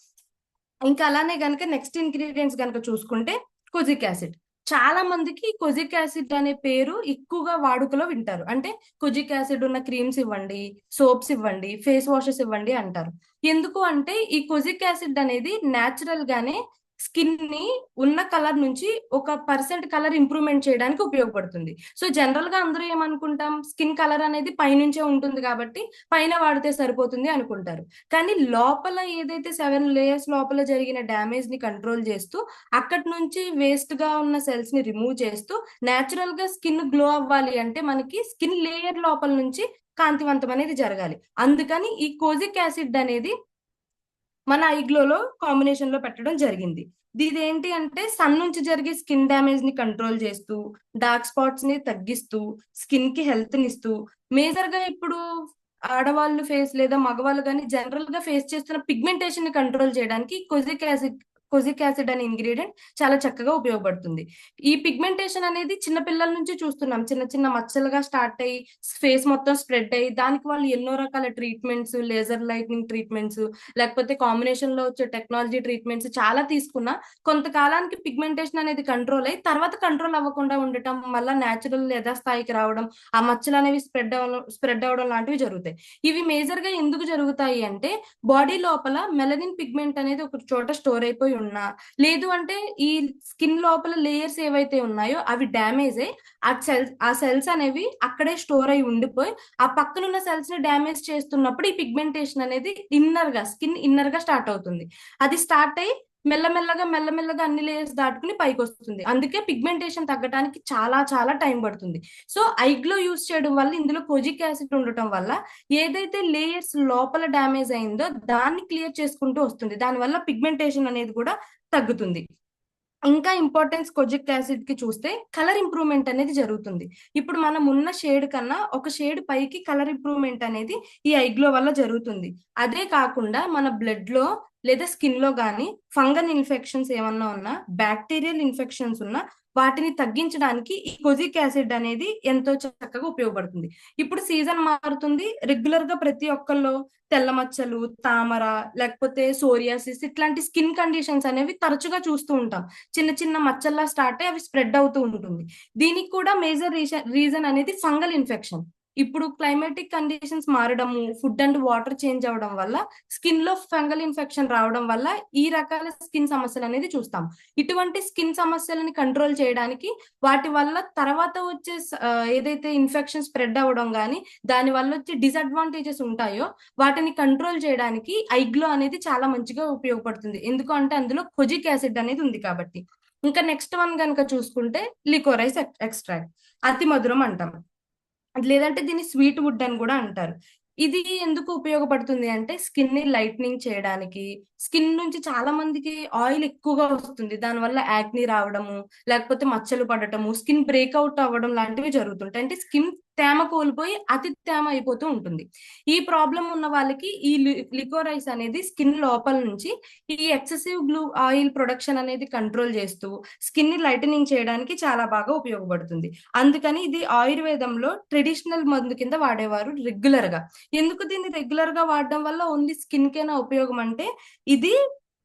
ఇంకా అలానే గనక నెక్స్ట్ ఇంగ్రీడియంట్స్ గనక చూసుకుంటే కొజిక్ యాసిడ్. చాలా మందికి కొజిక్ యాసిడ్ అనే పేరు ఎక్కువగా వాడుకలో వింటారు. అంటే కొజిక్ యాసిడ్ ఉన్న క్రీమ్స్ ఇవ్వండి, సోప్స్ ఇవ్వండి, ఫేస్ వాషెస్ ఇవ్వండి అంటారు. ఎందుకు అంటే ఈ కొజిక్ యాసిడ్ అనేది న్యాచురల్ గానే స్కిన్ ని ఉన్న కలర్ నుంచి ఒక % కలర్ ఇంప్రూవ్మెంట్ చేయడానికి ఉపయోగపడుతుంది. సో జనరల్ గా అందరూ ఏమనుకుంటాం, స్కిన్ కలర్ అనేది పైనుంచే ఉంటుంది కాబట్టి పైన వాడితే సరిపోతుంది అనుకుంటారు. కానీ లోపల ఏదైతే 7 లేయర్స్ లోపల జరిగిన డ్యామేజ్ ని కంట్రోల్ చేస్తూ, అక్కడి నుంచి వేస్ట్ గా ఉన్న సెల్స్ ని రిమూవ్ చేస్తూ, నేచురల్ గా స్కిన్ గ్లో అవ్వాలి అంటే మనకి స్కిన్ లేయర్ లోపల నుంచి కాంతివంతం అనేది జరగాలి. అందుకని ఈ కోజిక్ యాసిడ్ అనేది మన ఐగ్లోలో కాంబినేషన్ లో పెట్టడం జరిగింది. ఇదేంటి అంటే సన్ నుంచి జరిగే స్కిన్ డ్యామేజ్ ని కంట్రోల్ చేస్తూ, డార్క్ స్పాట్స్ ని తగ్గిస్తూ, స్కిన్ కి హెల్త్ ని ఇస్తూ, మేజర్ గా ఇప్పుడు ఆడవాళ్ళు ఫేస్ లేదా మగవాళ్ళు కానీ జనరల్ గా ఫేస్ చేస్తున్న పిగ్మెంటేషన్ ని కంట్రోల్ చేయడానికి కొజిక్ యాసిడ్ అనే ఇంగ్రీడియంట్ చాలా చక్కగా ఉపయోగపడుతుంది. ఈ పిగ్మెంటేషన్ అనేది చిన్న పిల్లల నుంచి చూస్తున్నాం. చిన్న చిన్న మచ్చలుగా స్టార్ట్ అయ్యి ఫేస్ మొత్తం స్ప్రెడ్ అయ్యి దానికి వాళ్ళు ఎన్నో రకాల ట్రీట్మెంట్స్, లేజర్ లైట్నింగ్ ట్రీట్మెంట్స్, లేకపోతే కాంబినేషన్ లో వచ్చే టెక్నాలజీ ట్రీట్మెంట్స్ చాలా తీసుకున్నా కొంతకాలానికి పిగ్మెంటేషన్ అనేది కంట్రోల్ అయ్యి తర్వాత కంట్రోల్ అవ్వకుండా ఉండటం వల్ల న్యాచురల్ యథాస్థాయికి రావడం, ఆ మచ్చలు అనేవి స్ప్రెడ్ అవడం లాంటివి జరుగుతాయి. ఇవి మేజర్ గా ఎందుకు జరుగుతాయి అంటే బాడీ లోపల మెలనిన్ పిగ్మెంట్ అనేది ఒక చోట స్టోర్ అయిపోయి ఉన్నా, లేదు అంటే ఈ స్కిన్ లోపల లేయర్స్ ఏవైతే ఉన్నాయో అవి డ్యామేజ్ అయ్యి ఆ సెల్స్ అనేవి అక్కడే స్టోర్ అయి ఉండిపోయి ఆ పక్కన ఉన్న సెల్స్ ని డ్యామేజ్ చేస్తున్నప్పుడు ఈ పిగ్మెంటేషన్ అనేది స్కిన్ ఇన్నర్ గా స్టార్ట్ అవుతుంది. అది స్టార్ట్ అయ్యి మెల్లమెల్లగా అన్ని లేయర్స్ దాటుకుని పైకి వస్తుంది. అందుకే పిగ్మెంటేషన్ తగ్గడానికి చాలా చాలా టైం పడుతుంది. సో ఐగ్లో యూస్ చేయడం వల్ల ఇందులో కొజిక్ యాసిడ్ ఉండటం వల్ల ఏదైతే లేయర్స్ లోపల డ్యామేజ్ అయిందో దాన్ని క్లియర్ చేసుకుంటూ వస్తుంది. దానివల్ల పిగ్మెంటేషన్ అనేది కూడా తగ్గుతుంది. ఇంకా ఇంపార్టెన్స్ కొజిక్ యాసిడ్ కి చూస్తే కలర్ ఇంప్రూవ్మెంట్ అనేది జరుగుతుంది. ఇప్పుడు మనం ఉన్న షేడ్ కన్నా ఒక షేడ్ పైకి కలర్ ఇంప్రూవ్మెంట్ అనేది ఈ ఐగ్లో వల్ల జరుగుతుంది. అదే కాకుండా మన బ్లడ్ లో లేదా స్కిన్ లో కానీ ఫంగల్ ఇన్ఫెక్షన్స్ ఏమన్నా ఉన్నా, బ్యాక్టీరియల్ ఇన్ఫెక్షన్స్ ఉన్నా వాటిని తగ్గించడానికి ఈ కొజిక్ యాసిడ్ అనేది ఎంతో చక్కగా ఉపయోగపడుతుంది. ఇప్పుడు సీజన్ మారుతుంది, రెగ్యులర్ గా ప్రతి ఒక్కళ్ళు తెల్ల మచ్చలు, తామర, లేకపోతే సోరియాసిస్ ఇట్లాంటి స్కిన్ కండిషన్స్ అనేవి తరచుగా చూస్తూ ఉంటాం. చిన్న చిన్న మచ్చల్లా స్టార్ట్ అయ్యి అవి స్ప్రెడ్ అవుతూ ఉంటుంది. దీనికి కూడా మేజర్ రీజన్ అనేది ఫంగల్ ఇన్ఫెక్షన్. ఇప్పుడు క్లైమాటిక్ కండిషన్స్ మారడము, ఫుడ్ అండ్ వాటర్ చేంజ్ అవడం వల్ల స్కిన్ లో ఫంగల్ ఇన్ఫెక్షన్ రావడం వల్ల ఈ రకాల స్కిన్ సమస్యలు అనేది చూస్తాం. ఇటువంటి స్కిన్ సమస్యలని కంట్రోల్ చేయడానికి వాటి వల్ల తర్వాత వచ్చే ఏదైతే ఇన్ఫెక్షన్ స్ప్రెడ్ అవ్వడం కానీ దాని వల్ల వచ్చే డిసడ్వాంటేజెస్ ఉంటాయో వాటిని కంట్రోల్ చేయడానికి ఐగ్లో అనేది చాలా మంచిగా ఉపయోగపడుతుంది. ఎందుకంటే అందులో కొజిక్ యాసిడ్ అనేది ఉంది కాబట్టి. ఇంకా నెక్స్ట్ వన్ కనుక చూసుకుంటే లికోరైస్ ఎక్స్ట్రాక్ట్, అతి మధురం అంటాం, లేదంటే దీన్ని స్వీట్ వుడ్ అని కూడా అంటారు. ఇది ఎందుకు ఉపయోగపడుతుంది అంటే స్కిన్ ని లైట్నింగ్ చేయడానికి. స్కిన్ నుంచి చాలా మందికి ఆయిల్ ఎక్కువగా వస్తుంది, దానివల్ల యాక్ని రావడము, లేకపోతే మచ్చలు పడటము, స్కిన్ బ్రేక్అవుట్ అవ్వడం లాంటివి జరుగుతుంటాయి. అంటే స్కిన్ తేమ కోల్పోయి అతి తేమ అయిపోతూ ఉంటుంది. ఈ ప్రాబ్లం ఉన్న వాళ్ళకి ఈ లికోరైస్ అనేది స్కిన్ లోపల నుంచి ఈ ఎక్సెసివ్ ఆయిల్ ప్రొడక్షన్ అనేది కంట్రోల్ చేస్తూ స్కిన్ ని లైటనింగ్ చేయడానికి చాలా బాగా ఉపయోగపడుతుంది. అందుకని ఇది ఆయుర్వేదంలో ట్రెడిషనల్ మందు కింద వాడేవారు రెగ్యులర్ గా. ఎందుకు దీన్ని రెగ్యులర్ గా వాడడం వల్ల ఓన్లీ స్కిన్ కేనా ఉపయోగం అంటే ఇది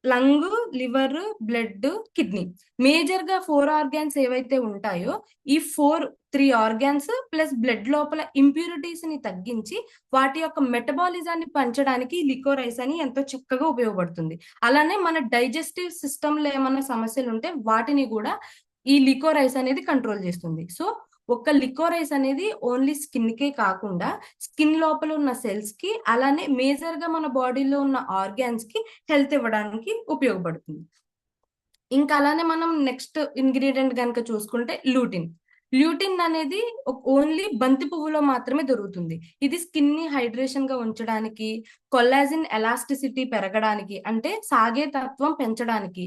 lung, liver, blood, kidney, major గా 4 ఆర్గాన్స్ ఏవైతే ఉంటాయో ఈ 3 ఆర్గాన్స్ ప్లస్ బ్లడ్ లోపల ఇంప్యూరిటీస్ ని తగ్గించి వాటి యొక్క మెటబాలిజాన్ని పెంచడానికి లికోరైస్ అని ఎంతో చక్కగా ఉపయోగపడుతుంది. అలానే మన డైజెస్టివ్ సిస్టమ్ లో ఏమన్నా సమస్యలు ఉంటే వాటిని కూడా ఈ లికోరైస్ అనేది కంట్రోల్ చేస్తుంది. సో ఒక్క లికోరైస్ అనేది ఓన్లీ స్కిన్ కే కాకుండా స్కిన్ లోపల ఉన్న సెల్స్ కి, అలానే మేజర్ గా మన బాడీలో ఉన్న ఆర్గాన్స్ కి హెల్త్ ఇవ్వడానికి ఉపయోగపడుతుంది. ఇంకా అలానే మనం నెక్స్ట్ ఇంగ్రీడియంట్ కనుక చూసుకుంటే లూటిన్. ల్యూటిన్ అనేది ఓన్లీ బంతి పువ్వులో మాత్రమే దొరుకుతుంది. ఇది స్కిన్ ని హైడ్రేషన్ గా ఉంచడానికి, కొల్లాజిన్ ఎలాస్టిసిటీ పెరగడానికి, అంటే సాగే తత్వం పెంచడానికి.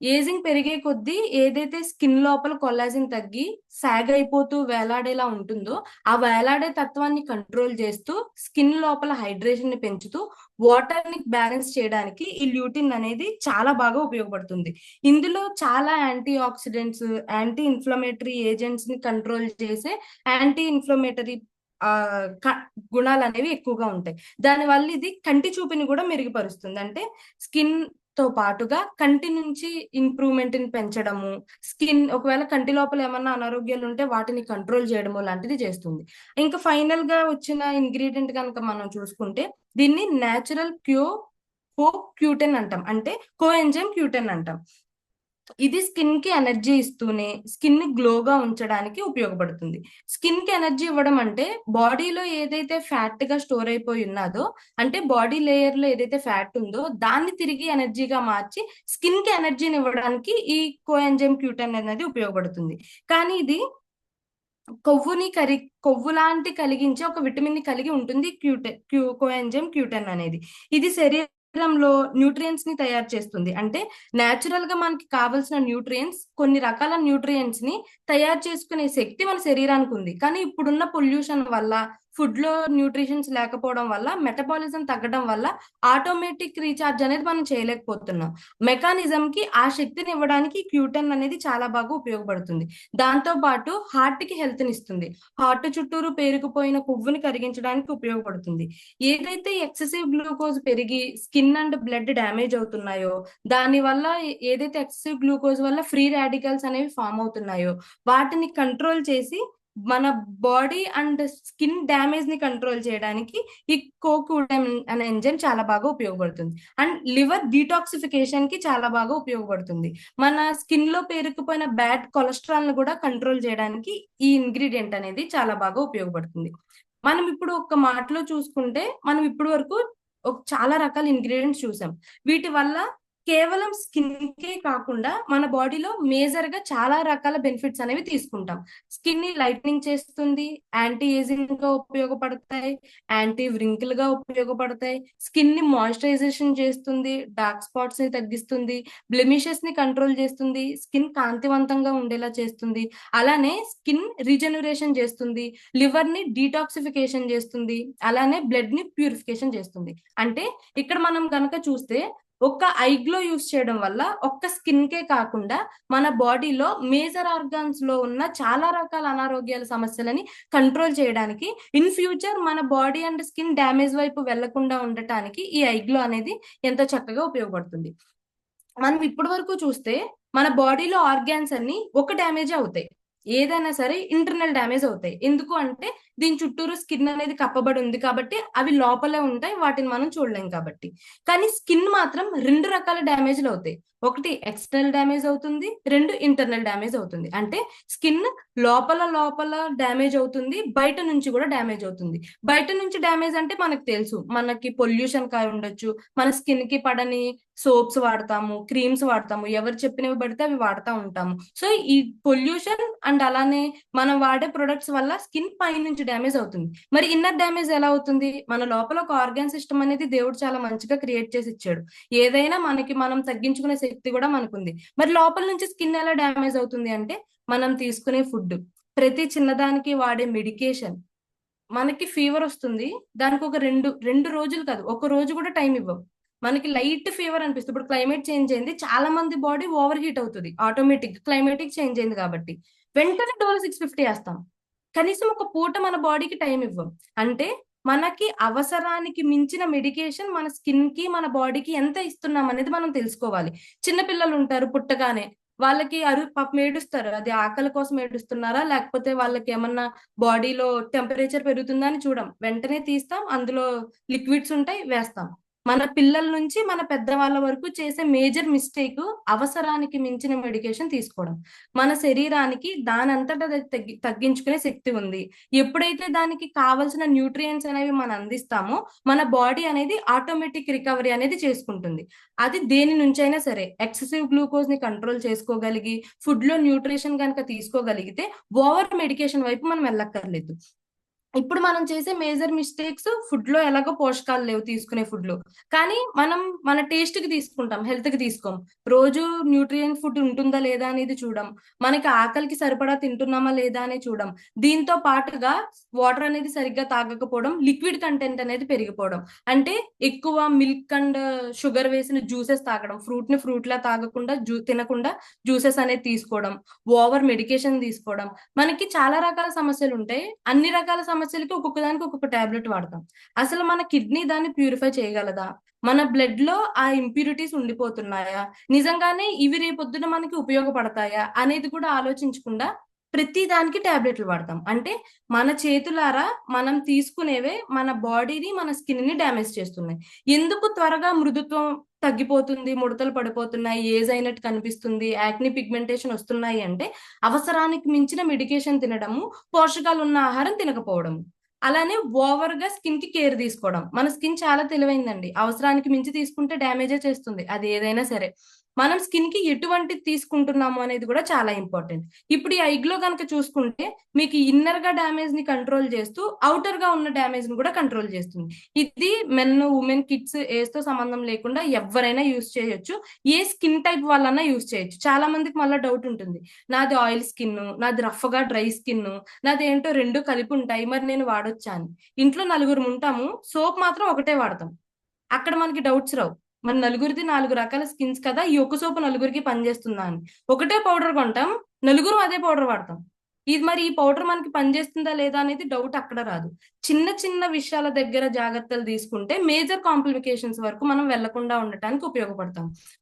ఏజింగ్ పెరిగే కొద్దీ ఏదైతే స్కిన్ లోపల కొల్లాజిన్ తగ్గి సాగ్ అయిపోతూ వేలాడేలా ఉంటుందో ఆ వేలాడే తత్వాన్ని కంట్రోల్ చేస్తూ స్కిన్ లోపల హైడ్రేషన్ ని పెంచుతూ వాటర్ ని బ్యాలెన్స్ చేయడానికి ఈ ల్యూటిన్ అనేది చాలా బాగా ఉపయోగపడుతుంది. ఇందులో చాలా antioxidants, anti inflammatory agents ని కంట్రోల్ చేసే యాంటీ ఇన్ఫ్లమేటరీ గుణాలు అనేవి ఎక్కువగా ఉంటాయి. దానివల్ల ఇది కంటి చూపుని కూడా మెరుగుపరుస్తుంది. అంటే స్కిన్ తో పాటుగా కంటి నుంచి ఇంప్రూవ్మెంట్ ని పెంచడము, స్కిన్ ఒకవేళ కంటి లోపల ఏమన్నా అనారోగ్యాలు ఉంటే వాటిని కంట్రోల్ చేయడము లాంటిది చేస్తుంది. ఇంకా ఫైనల్ గా వచ్చిన ఇంగ్రీడియంట్ కనుక మనం చూసుకుంటే దీన్ని న్యాచురల్ క్యూటెన్ అంటాం, అంటే కోఎంజైమ్ క్యూటెన్ అంటాం. ఇది స్కిన్ కి ఎనర్జీ ఇస్తూనే స్కిన్ ని గ్లోగా ఉంచడానికి ఉపయోగపడుతుంది. స్కిన్ కి ఎనర్జీ ఇవ్వడం అంటే బాడీలో ఏదైతే ఫ్యాట్ గా స్టోర్ అయిపోయి ఉన్నదో, అంటే బాడీ లేయర్ లో ఏదైతే ఫ్యాట్ ఉందో దాన్ని తిరిగి ఎనర్జీగా మార్చి స్కిన్ కి ఎనర్జీని ఇవ్వడానికి ఈ కోఎంజైమ్ క్యూటెన్ అనేది ఉపయోగపడుతుంది. కానీ ఇది కొవ్వు లాంటి కలిగించే ఒక విటమిన్ ని కలిగి ఉంటుంది కోఎంజైమ్ క్యూటెన్ అనేది. ఇది శరీరంలో న్యూట్రియంట్స్ ని తయారు చేస్తుంది. అంటే నేచురల్ గా మనకి కావాల్సిన న్యూట్రియంట్స్, కొన్ని రకాల న్యూట్రియంట్స్ ని తయారు చేసుకునే శక్తి మన శరీరానికి ఉంది. కానీ ఇప్పుడున్న పొల్యూషన్ వల్ల, ఫుడ్ లో న్యూట్రిషన్స్ లేకపోవడం వల్ల, మెటబాలిజం తగ్గడం వల్ల ఆటోమేటిక్ రీఛార్జ్ అనేది మనం చేయలేకపోతున్నాం. మెకానిజం కి ఆ శక్తిని ఇవ్వడానికి క్యూటెన్ అనేది చాలా బాగా ఉపయోగపడుతుంది. దాంతో పాటు హార్ట్ కి హెల్త్ ని ఇస్తుంది. హార్ట్ చుట్టూరు పేరుకుపోయిన కొవ్వుని కరిగించడానికి ఉపయోగపడుతుంది. ఏదైతే ఎక్సెసివ్ గ్లూకోజ్ పెరిగి స్కిన్ అండ్ బ్లడ్ డ్యామేజ్ అవుతున్నాయో, దాని వల్ల ఏదైతే ఎక్సెసివ్ గ్లూకోజ్ వల్ల ఫ్రీ రాడికల్స్ అనేవి ఫామ్ అవుతున్నాయో వాటిని కంట్రోల్ చేసి మన బాడీ అండ్ స్కిన్ డ్యామేజ్ ని కంట్రోల్ చేయడానికి ఈ కోక్యూటెన్ అనే ఎంజైమ్ చాలా బాగా ఉపయోగపడుతుంది. అండ్ లివర్ డీటాక్సిఫికేషన్ కి చాలా బాగా ఉపయోగపడుతుంది. మన స్కిన్ లో పేరుకుపోయిన బ్యాడ్ కొలెస్ట్రాల్ ను కూడా కంట్రోల్ చేయడానికి ఈ ఇంగ్రీడియంట్ అనేది చాలా బాగా ఉపయోగపడుతుంది. మనం ఇప్పుడు ఒక మాటలో చూసుకుంటే మనం ఇప్పటి వరకు చాలా రకాల ఇంగ్రీడియంట్స్ చూసాం. వీటి వల్ల కేవలం స్కిన్ కే కాకుండా మన బాడీలో మేజర్ గా చాలా రకాల బెనిఫిట్స్ అనేవి తీసుకుంటాం. స్కిన్ ని లైట్నింగ్ చేస్తుంది, యాంటీ ఏజింగ్ గా ఉపయోగపడతాయి, యాంటీ వ్రింకిల్ గా ఉపయోగపడతాయి, స్కిన్ ని మాయిశ్చరైజేషన్ చేస్తుంది, డార్క్ స్పాట్స్ ని తగ్గిస్తుంది, బ్లెమిషెస్ ని కంట్రోల్ చేస్తుంది, స్కిన్ కాంతివంతంగా ఉండేలా చేస్తుంది, అలానే స్కిన్ రీజనరేషన్ చేస్తుంది, లివర్ ని డీటాక్సిఫికేషన్ చేస్తుంది, అలానే బ్లడ్ ని ప్యూరిఫికేషన్ చేస్తుంది. అంటే ఇక్కడ మనం గనక చూస్తే ఒక్క ఐ గ్లో యూస్ చేయడం వల్ల ఒక్క స్కిన్ కే కాకుండా మన బాడీలో మేజర్ ఆర్గాన్స్ లో ఉన్న చాలా రకాల అనారోగ్యాల సమస్యలని కంట్రోల్ చేయడానికి, ఇన్ ఫ్యూచర్ మన బాడీ అండ్ స్కిన్ డ్యామేజ్ వైపు వెళ్లకుండా ఉండటానికి ఈ ఐ గ్లో అనేది ఎంతో చక్కగా ఉపయోగపడుతుంది. మనం ఇప్పటి వరకు చూస్తే మన బాడీలో ఆర్గాన్స్ అన్ని ఒక డ్యామేజ్ అవుతాయి, ఏదైనా సరే ఇంటర్నల్ డ్యామేజ్ అవుతాయి. ఎందుకు అంటే దీని చుట్టూరు స్కిన్ అనేది కప్పబడి ఉంది కాబట్టి అవి లోపలే ఉంటాయి, వాటిని మనం చూడలేం కాబట్టి. కానీ స్కిన్ మాత్రం రెండు రకాల డ్యామేజ్లు అవుతాయి. ఒకటి ఎక్స్టర్నల్ డ్యామేజ్ అవుతుంది, రెండు ఇంటర్నల్ డ్యామేజ్ అవుతుంది. అంటే స్కిన్ లోపల డ్యామేజ్ అవుతుంది, బయట నుంచి కూడా డ్యామేజ్ అవుతుంది. బయట నుంచి డ్యామేజ్ అంటే మనకు తెలుసు, మనకి పొల్యూషన్ కాయ ఉండొచ్చు, మన స్కిన్ కి పడని సోప్స్ వాడతాము, క్రీమ్స్ వాడతాము, ఎవరు చెప్పినవి పడితే అవి వాడుతూ ఉంటాము. సో ఈ పొల్యూషన్ అండ్ అలానే మనం వాడే ప్రొడక్ట్స్ వల్ల స్కిన్ పై నుంచి డ్యామేజ్ అవుతుంది. మరి ఇన్నర్ డ్యామేజ్ ఎలా అవుతుంది? మన లోపల ఒక ఆర్గాన్ సిస్టమ్ అనేది దేవుడు చాలా మంచిగా క్రియేట్ చేసి ఇచ్చాడు. ఏదైనా మనకి మనం తగ్గించుకునే శక్తి కూడా మనకుంది. మరి లోపల నుంచి స్కిన్ ఎలా డ్యామేజ్ అవుతుంది అంటే మనం తీసుకునే ఫుడ్, ప్రతి చిన్నదానికి వాడే మెడికేషన్. మనకి ఫీవర్ వస్తుంది, దానికి ఒక రెండు రోజులు కాదు, ఒక రోజు కూడా టైం ఇవ్వం. మనకి లైట్ ఫీవర్ అనిపిస్తుంది. ఇప్పుడు క్లైమేట్ చేంజ్ అయింది, చాలా మంది బాడీ ఓవర్ హీట్ అవుతుంది, ఆటోమేటిక్ క్లైమేటిక్ చేంజ్ అయింది కాబట్టి వెంటనే డోలో 650 వేస్తాం. కనీసం ఒక పూట మన బాడీకి టైం ఇవ్వం. అంటే మనకి అవసరానికి మించిన మెడికేషన్ మన స్కిన్ కి, మన బాడీకి ఎంత ఇస్తున్నాం అనేది మనం తెలుసుకోవాలి. చిన్నపిల్లలు ఉంటారు, పుట్టగానే వాళ్ళకి పాపం ఏడుస్తారు, అది ఆకలి కోసం ఏడుస్తున్నారా లేకపోతే వాళ్ళకి ఏమన్నా బాడీలో టెంపరేచర్ పెరుగుతుందా అని చూడం, వెంటనే తీస్తాం, అందులో లిక్విడ్స్ ఉంటాయి, వేస్తాం. మన పిల్లల నుంచి మన పెద్దవాళ్ళ వరకు చేసే మేజర్ మిస్టేక్ అవసరానికి మించిన మెడికేషన్ తీసుకోవడం. మన శరీరానికి దానంతట అది తగ్గించుకునే శక్తి ఉంది. ఎప్పుడైతే దానికి కావలసిన న్యూట్రియంట్స్ అనేవి మనం అందిస్తామో మన బాడీ అనేది ఆటోమేటిక్ రికవరీ అనేది చేసుకుంటుంది. అది దేని నుంచైనా సరే ఎక్సెసివ్ గ్లూకోజ్ ని కంట్రోల్ చేసుకోగలిగి ఫుడ్ లో న్యూట్రిషన్ కనుక తీసుకోగలిగితే ఓవర్ మెడికేషన్ వైపు మనం వెళ్ళక్కర్లేదు. ఇప్పుడు మనం చేసే మేజర్ మిస్టేక్స్ ఫుడ్ లో ఎలాగో పోషకాలు లేవు తీసుకునే ఫుడ్ లో, కానీ మనం మన టేస్ట్ కి తీసుకుంటాం, హెల్త్ కి తీసుకోం. రోజు న్యూట్రియంట్ ఫుడ్ ఉంటుందా లేదా అనేది చూడం, మనకి ఆకలికి సరిపడా తింటున్నామా లేదా అని చూడం. దీంతో పాటుగా వాటర్ అనేది సరిగ్గా తాగకపోవడం, లిక్విడ్ కంటెంట్ అనేది పెరిగిపోవడం, అంటే ఎక్కువ మిల్క్ అండ్ షుగర్ వేసిన జ్యూసెస్ తాగడం, ఫ్రూట్ ని ఫ్రూట్ లా తాగకుండా తినకుండా జ్యూసెస్ అనేది తీసుకోవడం, ఓవర్ మెడికేషన్ తీసుకోవడం. మనకి చాలా రకాల సమస్యలు ఉంటాయి. అన్ని రకాల సమస్యలకి ఒక్కొక్క దానికి ఒక్కొక్క టాబ్లెట్ వాడతాం. అసలు మన కిడ్నీ దాన్ని ప్యూరిఫై చేయగలదా? మన బ్లడ్ లో ఆ ఇంప్యూరిటీస్ ఉండిపోతున్నాయా? నిజంగానే ఇవి రేపొద్దున మనకి ఉపయోగపడతాయా అనేది కూడా ఆలోచించకుండా ప్రతి దానికి టాబ్లెట్లు వాడతాం. అంటే మన చేతులారా మనం తీసుకునేవే మన బాడీని మన స్కిన్ ని డ్యామేజ్ చేస్తున్నాయి. ఎందుకు త్వరగా మృదుత్వం తగ్గిపోతుంది, ముడతలు పడిపోతున్నాయి, ఏజ్ అయినట్టు కనిపిస్తుంది, యాక్ని పిగ్మెంటేషన్ వస్తున్నాయి అంటే అవసరానికి మించిన మెడికేషన్ తినడము, పోషకాలు ఉన్న ఆహారం తినకపోవడము. అలానే ఓవర్ గా స్కిన్ కి కేర్ తీసుకోవడం. మన స్కిన్ చాలా తెలివైందండి, అవసరానికి మించి తీసుకుంటే డ్యామేజే చేస్తుంది అది ఏదైనా సరే. మనం స్కిన్ కి ఎటువంటి తీసుకుంటున్నాము అనేది కూడా చాలా ఇంపార్టెంట్. ఇప్పుడు ఈ ఐగ్లో కనుక చూసుకుంటే మీకు ఇన్నర్ గా డ్యామేజ్ ని కంట్రోల్ చేస్తూ అవుటర్ గా ఉన్న డ్యామేజ్ ని కూడా కంట్రోల్ చేస్తుంది. ఇది మెన్, ఉమెన్, కిడ్స్ ఏజ్ తో సంబంధం లేకుండా ఎవరైనా యూజ్ చేయొచ్చు. ఏ స్కిన్ టైప్ వాళ్ళన్నా యూజ్ చేయొచ్చు. చాలా మందికి మళ్ళీ డౌట్ ఉంటుంది, నాది ఆయిల్ స్కిన్, నాది రఫ్ గా డ్రై స్కిన్, నాది ఏంటో రెండు కలిపి ఉంటాయి, మరి నేను వాడొచ్చా అని. ఇంట్లో నలుగురు ఉంటాము, సోప్ మాత్రం ఒకటే వాడతాం. అక్కడ మనకి డౌట్స్ రావు, మన నలుగురిది 4 రకాల స్కిన్స్ కదా, ఈ ఒక్క సోపు నలుగురికి పనిచేస్తుందా అని. ఒకటే పౌడర్ కొంటాం, నలుగురు అదే పౌడర్ వాడతాం. ఇది మరి ఈ పౌడర్ మనకి పనిచేస్తుందా లేదా అనేది డౌట్ అక్కడ రాదు. చిన్న చిన్న విషయాల దగ్గర జాగ్రత్తలు తీసుకుంటే మేజర్ కాంప్లికేషన్స్ వరకు మనం వెళ్లకుండా ఉండటానికి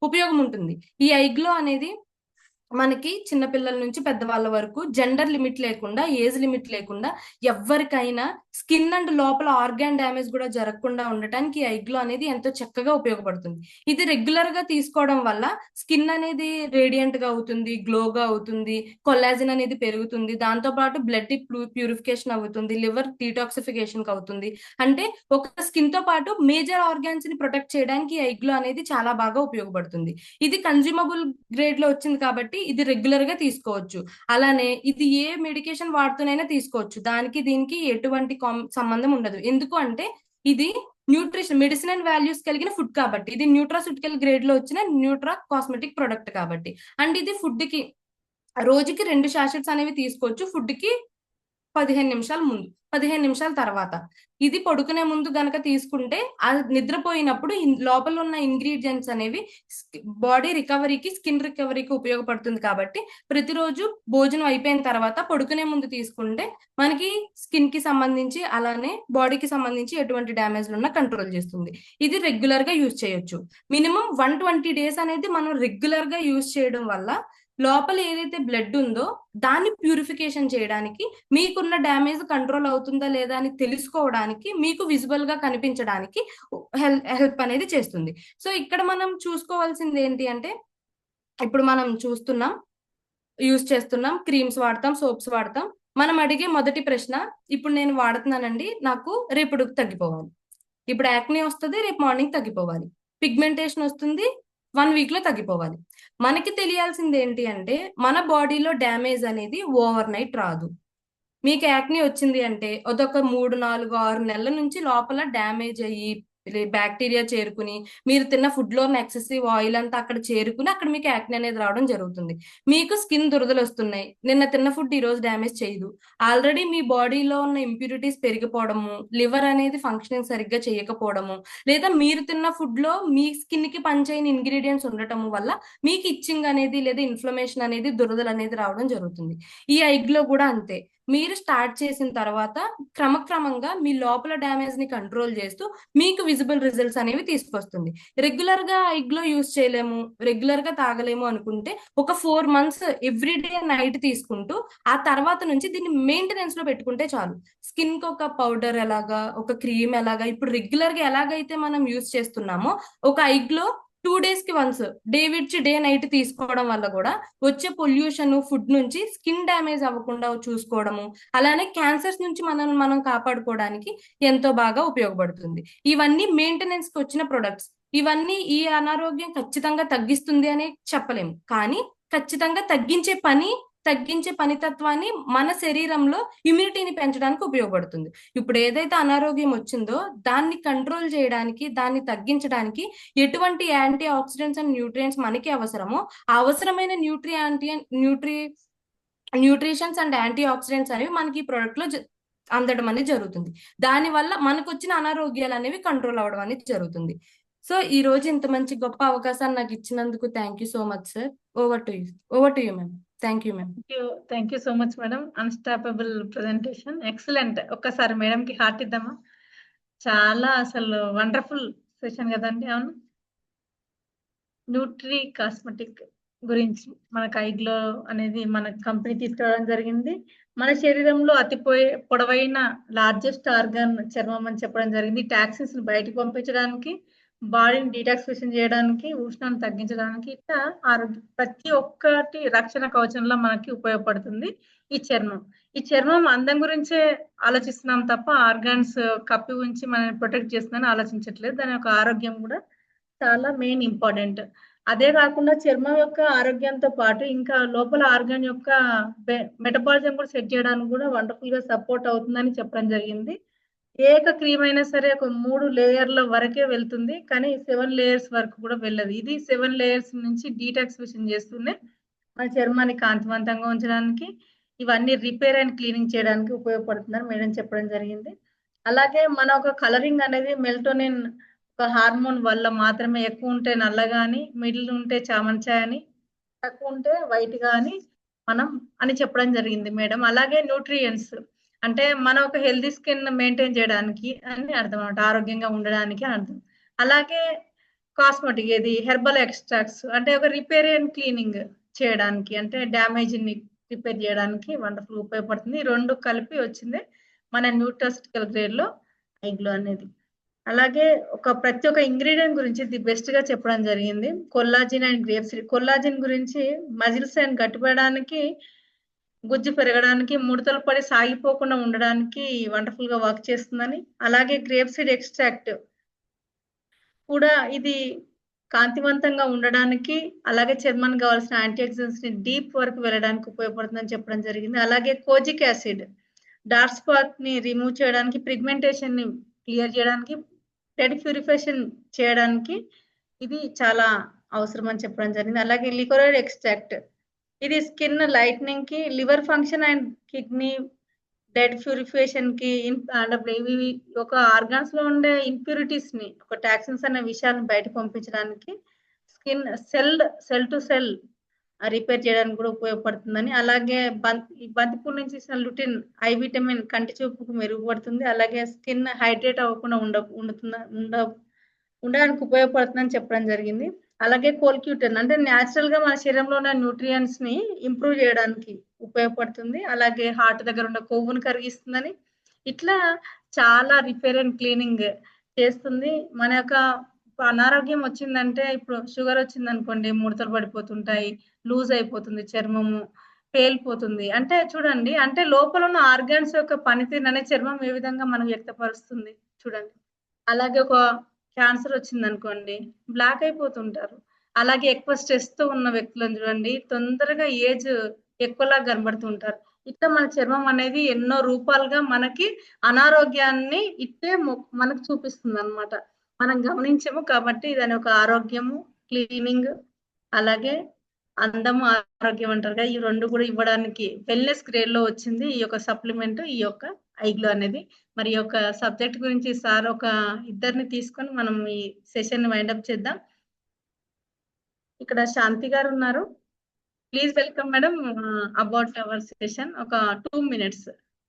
ఉపయోగం ఉంటుంది. ఈ ఐగ్లో అనేది మనకి చిన్నపిల్లల నుంచి పెద్దవాళ్ళ వరకు జెండర్ లిమిట్ లేకుండా, ఏజ్ లిమిట్ లేకుండా ఎవరికైనా స్కిన్ అండ్ లోపల ఆర్గాన్ డ్యామేజ్ కూడా జరగకుండా ఉండటానికి ఐగ్లో అనేది ఎంతో చక్కగా ఉపయోగపడుతుంది. ఇది రెగ్యులర్ గా తీసుకోవడం వల్ల స్కిన్ అనేది రేడియంట్ గా అవుతుంది, గ్లోగా అవుతుంది, కొల్లాజిన్ అనేది పెరుగుతుంది, దాంతో పాటు బ్లడ్ ప్యూరిఫికేషన్ అవుతుంది, లివర్ డీటాక్సిఫికేషన్ అవుతుంది. అంటే ఒక స్కిన్ తో పాటు మేజర్ ఆర్గాన్స్ ని ప్రొటెక్ట్ చేయడానికి ఐగ్లో అనేది చాలా బాగా ఉపయోగపడుతుంది. ఇది కన్జ్యూమబుల్ గ్రేడ్ లో వచ్చింది కాబట్టి ఇది రెగ్యులర్ గా తీసుకోవచ్చు. అలానే ఇది ఏ మెడికేషన్ వాడుతూనైనా తీసుకోవచ్చు, దానికి దీనికి ఎటువంటి సంబంధం ఉండదు. ఎందుకు అంటే ఇది న్యూట్రిషన్, మెడిసినల్ వాల్యూస్ కలిగిన ఫుడ్ కాబట్టి, ఇది న్యూట్రాస్యూటికల్ గ్రేడ్ లో వచ్చిన న్యూట్రా కాస్మెటిక్ ప్రొడక్ట్ కాబట్టి. అండ్ ఇది ఫుడ్ కి రోజుకి 2 శాషెట్స్ అనేవి తీసుకోవచ్చు. ఫుడ్ కి 15 నిమిషాల ముందు, 15 నిమిషాల తర్వాత. ఇది పడుకునే ముందు గనక తీసుకుంటే ఆ నిద్రపోయినప్పుడు లోపల ఉన్న ఇంగ్రీడియంట్స్ అనేవి బాడీ రికవరీకి, స్కిన్ రికవరీకి ఉపయోగపడుతుంది. కాబట్టి ప్రతిరోజు భోజనం అయిపోయిన తర్వాత పడుకునే ముందు తీసుకుంటే మనకి స్కిన్ కి సంబంధించి అలానే బాడీకి సంబంధించి ఎటువంటి డ్యామేజ్లు ఉన్నా కంట్రోల్ చేస్తుంది. ఇది రెగ్యులర్ గా యూజ్ చేయొచ్చు. మినిమం 120 డేస్ అనేది మనం రెగ్యులర్ గా యూజ్ చేయడం వల్ల లోపల ఏదైతే బ్లడ్ ఉందో దాన్ని ప్యూరిఫికేషన్ చేయడానికి, మీకున్న డ్యామేజ్ కంట్రోల్ అవుతుందా లేదా అని తెలుసుకోవడానికి, మీకు విజువల్ గా కనిపించడానికి హెల్ప్ అనేది చేస్తుంది. సో ఇక్కడ మనం చూసుకోవాల్సింది ఏంటి అంటే, ఇప్పుడు మనం యూజ్ చేస్తున్నాం, క్రీమ్స్ వాడతాం, సోప్స్ వాడతాం. మనం అడిగే మొదటి ప్రశ్న, ఇప్పుడు నేను వాడుతున్నానండి, నాకు రేపు తగ్గిపోవాలి. ఇప్పుడు యాక్ని వస్తుంది, రేపు మార్నింగ్ తగ్గిపోవాలి. పిగ్మెంటేషన్ వస్తుంది, 1 వీక్ లో తగ్గిపోవాలి. మనకి తెలియాల్సింది ఏంటి అంటే, మన బాడీలో డ్యామేజ్ అనేది ఓవర్ నైట్ రాదు. మీకు యాక్ని వచ్చింది అంటే అదొక 3, 4, 6 నెలల నుంచి లోపల డ్యామేజ్ అయ్యి బ్యాక్టీరియా చేరుకుని, మీరు తిన్న ఫుడ్ లో ఉన్న ఎక్సెసివ్ ఆయిల్ అంతా అక్కడ చేరుకుని అక్కడ మీకు యాక్ని అనేది రావడం జరుగుతుంది. మీకు స్కిన్ దురదలు వస్తున్నాయి, నిన్న తిన్న ఫుడ్ ఈ రోజు డ్యామేజ్ చేయదు. ఆల్రెడీ మీ బాడీలో ఉన్న ఇంప్యూరిటీస్ పెరిగిపోవడము, లివర్ అనేది ఫంక్షనింగ్ సరిగ్గా చేయకపోవడము, లేదా మీరు తిన్న ఫుడ్ లో మీ స్కిన్ కి పనిచేయని ఇంగ్రీడియంట్స్ ఉండటం వల్ల మీకు ఇచ్చింగ్ అనేది లేదా ఇన్ఫ్లమేషన్ అనేది, దురదలు అనేది రావడం జరుగుతుంది. ఈ ఐగ్లో కూడా అంతే. మీరు స్టార్ట్ చేసిన తర్వాత క్రమక్రమంగా మీ లోపల డ్యామేజ్ ని కంట్రోల్ చేస్తూ మీకు విజిబుల్ రిజల్ట్స్ అనేవి తీసుకొస్తుంది. రెగ్యులర్ గా ఐగ్లో యూస్ చేయలేము, రెగ్యులర్ గా తాగలేము అనుకుంటే ఒక 4 months ఎవ్రీడే నైట్ తీసుకుంటూ ఆ తర్వాత నుంచి దీన్ని మెయింటెనెన్స్ లో పెట్టుకుంటే చాలు. స్కిన్ కి ఒక పౌడర్ ఎలాగా, ఒక క్రీమ్ ఎలాగా, ఇప్పుడు రెగ్యులర్ గా ఎలాగైతే మనం యూస్ చేస్తున్నామో ఒక ఐగ్లో 2 days కి వన్స్ డే విడ్చి డే నైట్ తీసుకోవడం వల్ల కూడా వచ్చే పొల్యూషన్ ఫుడ్ నుంచి స్కిన్ డ్యామేజ్ అవ్వకుండా చూసుకోవడము, అలానే క్యాన్సర్స్ నుంచి మనం కాపాడుకోవడానికి ఎంతో బాగా ఉపయోగపడుతుంది. ఇవన్నీ మెయింటెనెన్స్ కి వచ్చిన ప్రొడక్ట్స్. ఇవన్నీ ఈ అనారోగ్యం ఖచ్చితంగా తగ్గిస్తుంది అని చెప్పలేము, కానీ ఖచ్చితంగా తగ్గించే పనితత్వాన్ని మన శరీరంలో ఇమ్యూనిటీని పెంచడానికి ఉపయోగపడుతుంది. ఇప్పుడు ఏదైతే అనారోగ్యం వచ్చిందో దాన్ని కంట్రోల్ చేయడానికి, దాన్ని తగ్గించడానికి ఎటువంటి యాంటీ ఆక్సిడెంట్స్ అండ్ న్యూట్రియంట్స్ మనకి అవసరమో ఆ అవసరమైన న్యూట్రిషన్స్ అండ్ యాంటీ ఆక్సిడెంట్స్ అనేవి మనకి ఈ ప్రోడక్ట్ లో అందడం అనేది జరుగుతుంది. దానివల్ల మనకు వచ్చిన అనారోగ్యాలు అనేవి కంట్రోల్ అవ్వడం అనేది జరుగుతుంది. సో ఈ రోజు ఇంత మంచి గొప్ప అవకాశాన్ని నాకు ఇచ్చినందుకు thank you so much sir. Over to you ma'am. Thank you ma'am. Thank you so much madam. Unstoppable presentation, excellent. ఒక్కసారి మేడం కి హార్ట్ ఇద్దామా? చాలా అసలు వండర్ఫుల్ సెషన్ కదండి. అవును, న్యూట్రీ కాస్మెటిక్ గురించి మనకు ఐగ్లో అనేది మన కంపెనీ తీసుకురావడం జరిగింది. మన శరీరంలో అతి పొడవైన లార్జెస్ట్ ఆర్గాన్ చర్మం అని చెప్పడం జరిగింది. టాక్సిన్స్ బయటకు పంపించడానికి, బాడీని డీటాక్సిఫికేషన్ చేయడానికి, ఉష్ణాన్ని తగ్గించడానికి, ఇట్లా ప్రతి ఒక్కటి రక్షణ కవచంలో మనకి ఉపయోగపడుతుంది ఈ చర్మం అందం గురించే ఆలోచిస్తున్నాం తప్ప ఆర్గాన్స్ కప్పి ఉంచి మనల్ని ప్రొటెక్ట్ చేస్తుందని ఆలోచించట్లేదు. దాని యొక్క ఆరోగ్యం కూడా చాలా మెయిన్ ఇంపార్టెంట్. అదే కాకుండా చర్మం యొక్క ఆరోగ్యంతో పాటు ఇంకా లోపల ఆర్గాన్ యొక్క మెటబాలిజం కూడా సెట్ చేయడానికి కూడా వండర్ఫుల్ గా సపోర్ట్ అవుతుందని చెప్పడం జరిగింది. ఏక క్రీమ్ అయినా సరే ఒక 3 లేయర్ల వరకే వెళ్తుంది, కానీ 7 layers వరకు కూడా వెళ్ళదు. ఇది 7 layers నుంచి డీటాక్సిఫికేషన్ చేస్తూనే మన చర్మాన్ని కాంతివంతంగా ఉంచడానికి, ఇవన్నీ రిపేర్ అండ్ క్లీనింగ్ చేయడానికి ఉపయోగపడుతుందని మేడం చెప్పడం జరిగింది. అలాగే మన ఒక కలరింగ్ అనేది మెల్టోనిన్ ఒక హార్మోన్ వల్ల మాత్రమే, ఎక్కువ ఉంటే నల్లగా అని, మిడిల్ ఉంటే చామంచాయ అని, తక్కువ ఉంటే వైట్ గా అని చెప్పడం జరిగింది మేడం. అలాగే న్యూట్రియంట్స్ అంటే మన ఒక హెల్దీ స్కిన్ మెయింటైన్ చేయడానికి అని అర్థం అన్నమాట, ఆరోగ్యంగా ఉండడానికి అని అర్థం. అలాగే కాస్మెటిక్ ఏది హెర్బల్ ఎక్స్ట్రాక్ట్స్ అంటే ఒక రిపేర్ అండ్ క్లీనింగ్ చేయడానికి, అంటే డ్యామేజ్ ని రిపేర్ చేయడానికి వండర్ఫుల్ ఉపయోగపడుతుంది. ఈ రెండు కలిపి వచ్చింది మన న్యూట్రాసిటికల్ గ్రేడ్ లో ఐగ్లో అనేది. అలాగే ప్రతి ఒక్క ఇంగ్రీడియంట్ గురించి ది బెస్ట్ గా చెప్పడం జరిగింది. Collagen and grapes. కొల్లాజిన్ గురించి మజిల్స్ అండ్ గట్టిపడడానికి, గుజ్జు పెరగడానికి, ముడతలు పడి సాగిపోకుండా ఉండడానికి వండర్ఫుల్ గా వర్క్ చేస్తుందని. అలాగే గ్రేప్ సీడ్ ఎక్స్ట్రాక్ట్ కూడా ఇది కాంతివంతంగా ఉండడానికి, అలాగే చర్మానికి కావాల్సిన యాంటీ ఆక్సిడెంట్స్ ని డీప్ వరకు వెళ్ళడానికి ఉపయోగపడుతుందని చెప్పడం జరిగింది. అలాగే కోజిక్ యాసిడ్ డార్క్ స్పాట్ ని రిమూవ్ చేయడానికి, పిగ్మెంటేషన్ ని క్లియర్ చేయడానికి, బ్లడ్ ప్యూరిఫికేషన్ చేయడానికి ఇది చాలా అవసరం అని చెప్పడం జరిగింది. అలాగే లికోరైడ్ ఎక్స్ట్రాక్ట్ ఇది స్కిన్ లైట్నింగ్ కి, liver function and kidney blood purification కి, ఇవి ఒక ఆర్గాన్స్ లో ఉండే ఇంప్యూరిటీస్ ని, ఒక టాక్సిన్స్ అనే విషయాన్ని బయట పంపించడానికి, skin cell to cell repair చేయడానికి కూడా ఉపయోగపడుతుందని. అలాగే బంతిపూల నుంచి ఇచ్చిన లుటిన్ ఐ విటమిన్ కంటి చూపుకు మెరుగుపడుతుంది. అలాగే స్కిన్ హైడ్రేట్ అవ్వకుండా ఉండడానికి ఉపయోగపడుతుందని చెప్పడం జరిగింది. అలాగే కోల్క్యూటన్ అంటే న్యాచురల్ గా మన శరీరంలో ఉన్న న్యూట్రియంట్స్ ని ఇంప్రూవ్ చేయడానికి ఉపయోగపడుతుంది. అలాగే హార్ట్ దగ్గర ఉన్న కొవ్వును కరిగిస్తుందని. ఇట్లా చాలా రిపేర్ అండ్ క్లీనింగ్ చేస్తుంది. మన యొక్క అనారోగ్యం వచ్చిందంటే, ఇప్పుడు షుగర్ వచ్చింది అనుకోండి, ముడతలు పడిపోతుంటాయి, లూజ్ అయిపోతుంది చర్మము, పేలిపోతుంది. అంటే చూడండి, అంటే లోపల ఉన్న ఆర్గాన్స్ యొక్క పనితీరు అనే చర్మం ఏ విధంగా మనం వ్యక్తపరుస్తుంది చూడండి. అలాగే ఒక క్యాన్సర్ వచ్చింది అనుకోండి, బ్లాక్ అయిపోతుంటారు. అలాగే ఎక్కువ స్ట్రెస్ తో ఉన్న వ్యక్తులను చూడండి, తొందరగా ఏజ్ ఎక్కువలా కనబడుతుంటారు. ఇట్లా మన చర్మం అనేది ఎన్నో రూపాలుగా మనకి అనారోగ్యాన్ని ఇట్టే మనకు చూపిస్తుంది అన్నమాట. మనం గమనించము కాబట్టి దాని ఒక ఆరోగ్యము, క్లీనింగ్, అలాగే అందము, ఆరోగ్యం అంటారు కదా, ఈ రెండు కూడా ఇవ్వడానికి వెల్నెస్ గ్రేడ్ లో వచ్చింది ఈ యొక్క సప్లిమెంట్, ఈ యొక్క ఐగ్లో అనేది. మరి యొక్క సబ్జెక్ట్ గురించి సార్ ఒక ఇద్దరిని తీసుకొని మనం ఈ సెషన్ వైండప్ చేద్దాం. ఇక్కడ శాంతి గారు ఉన్నారు. Please welcome madam about our session. ఒక 2 minutes.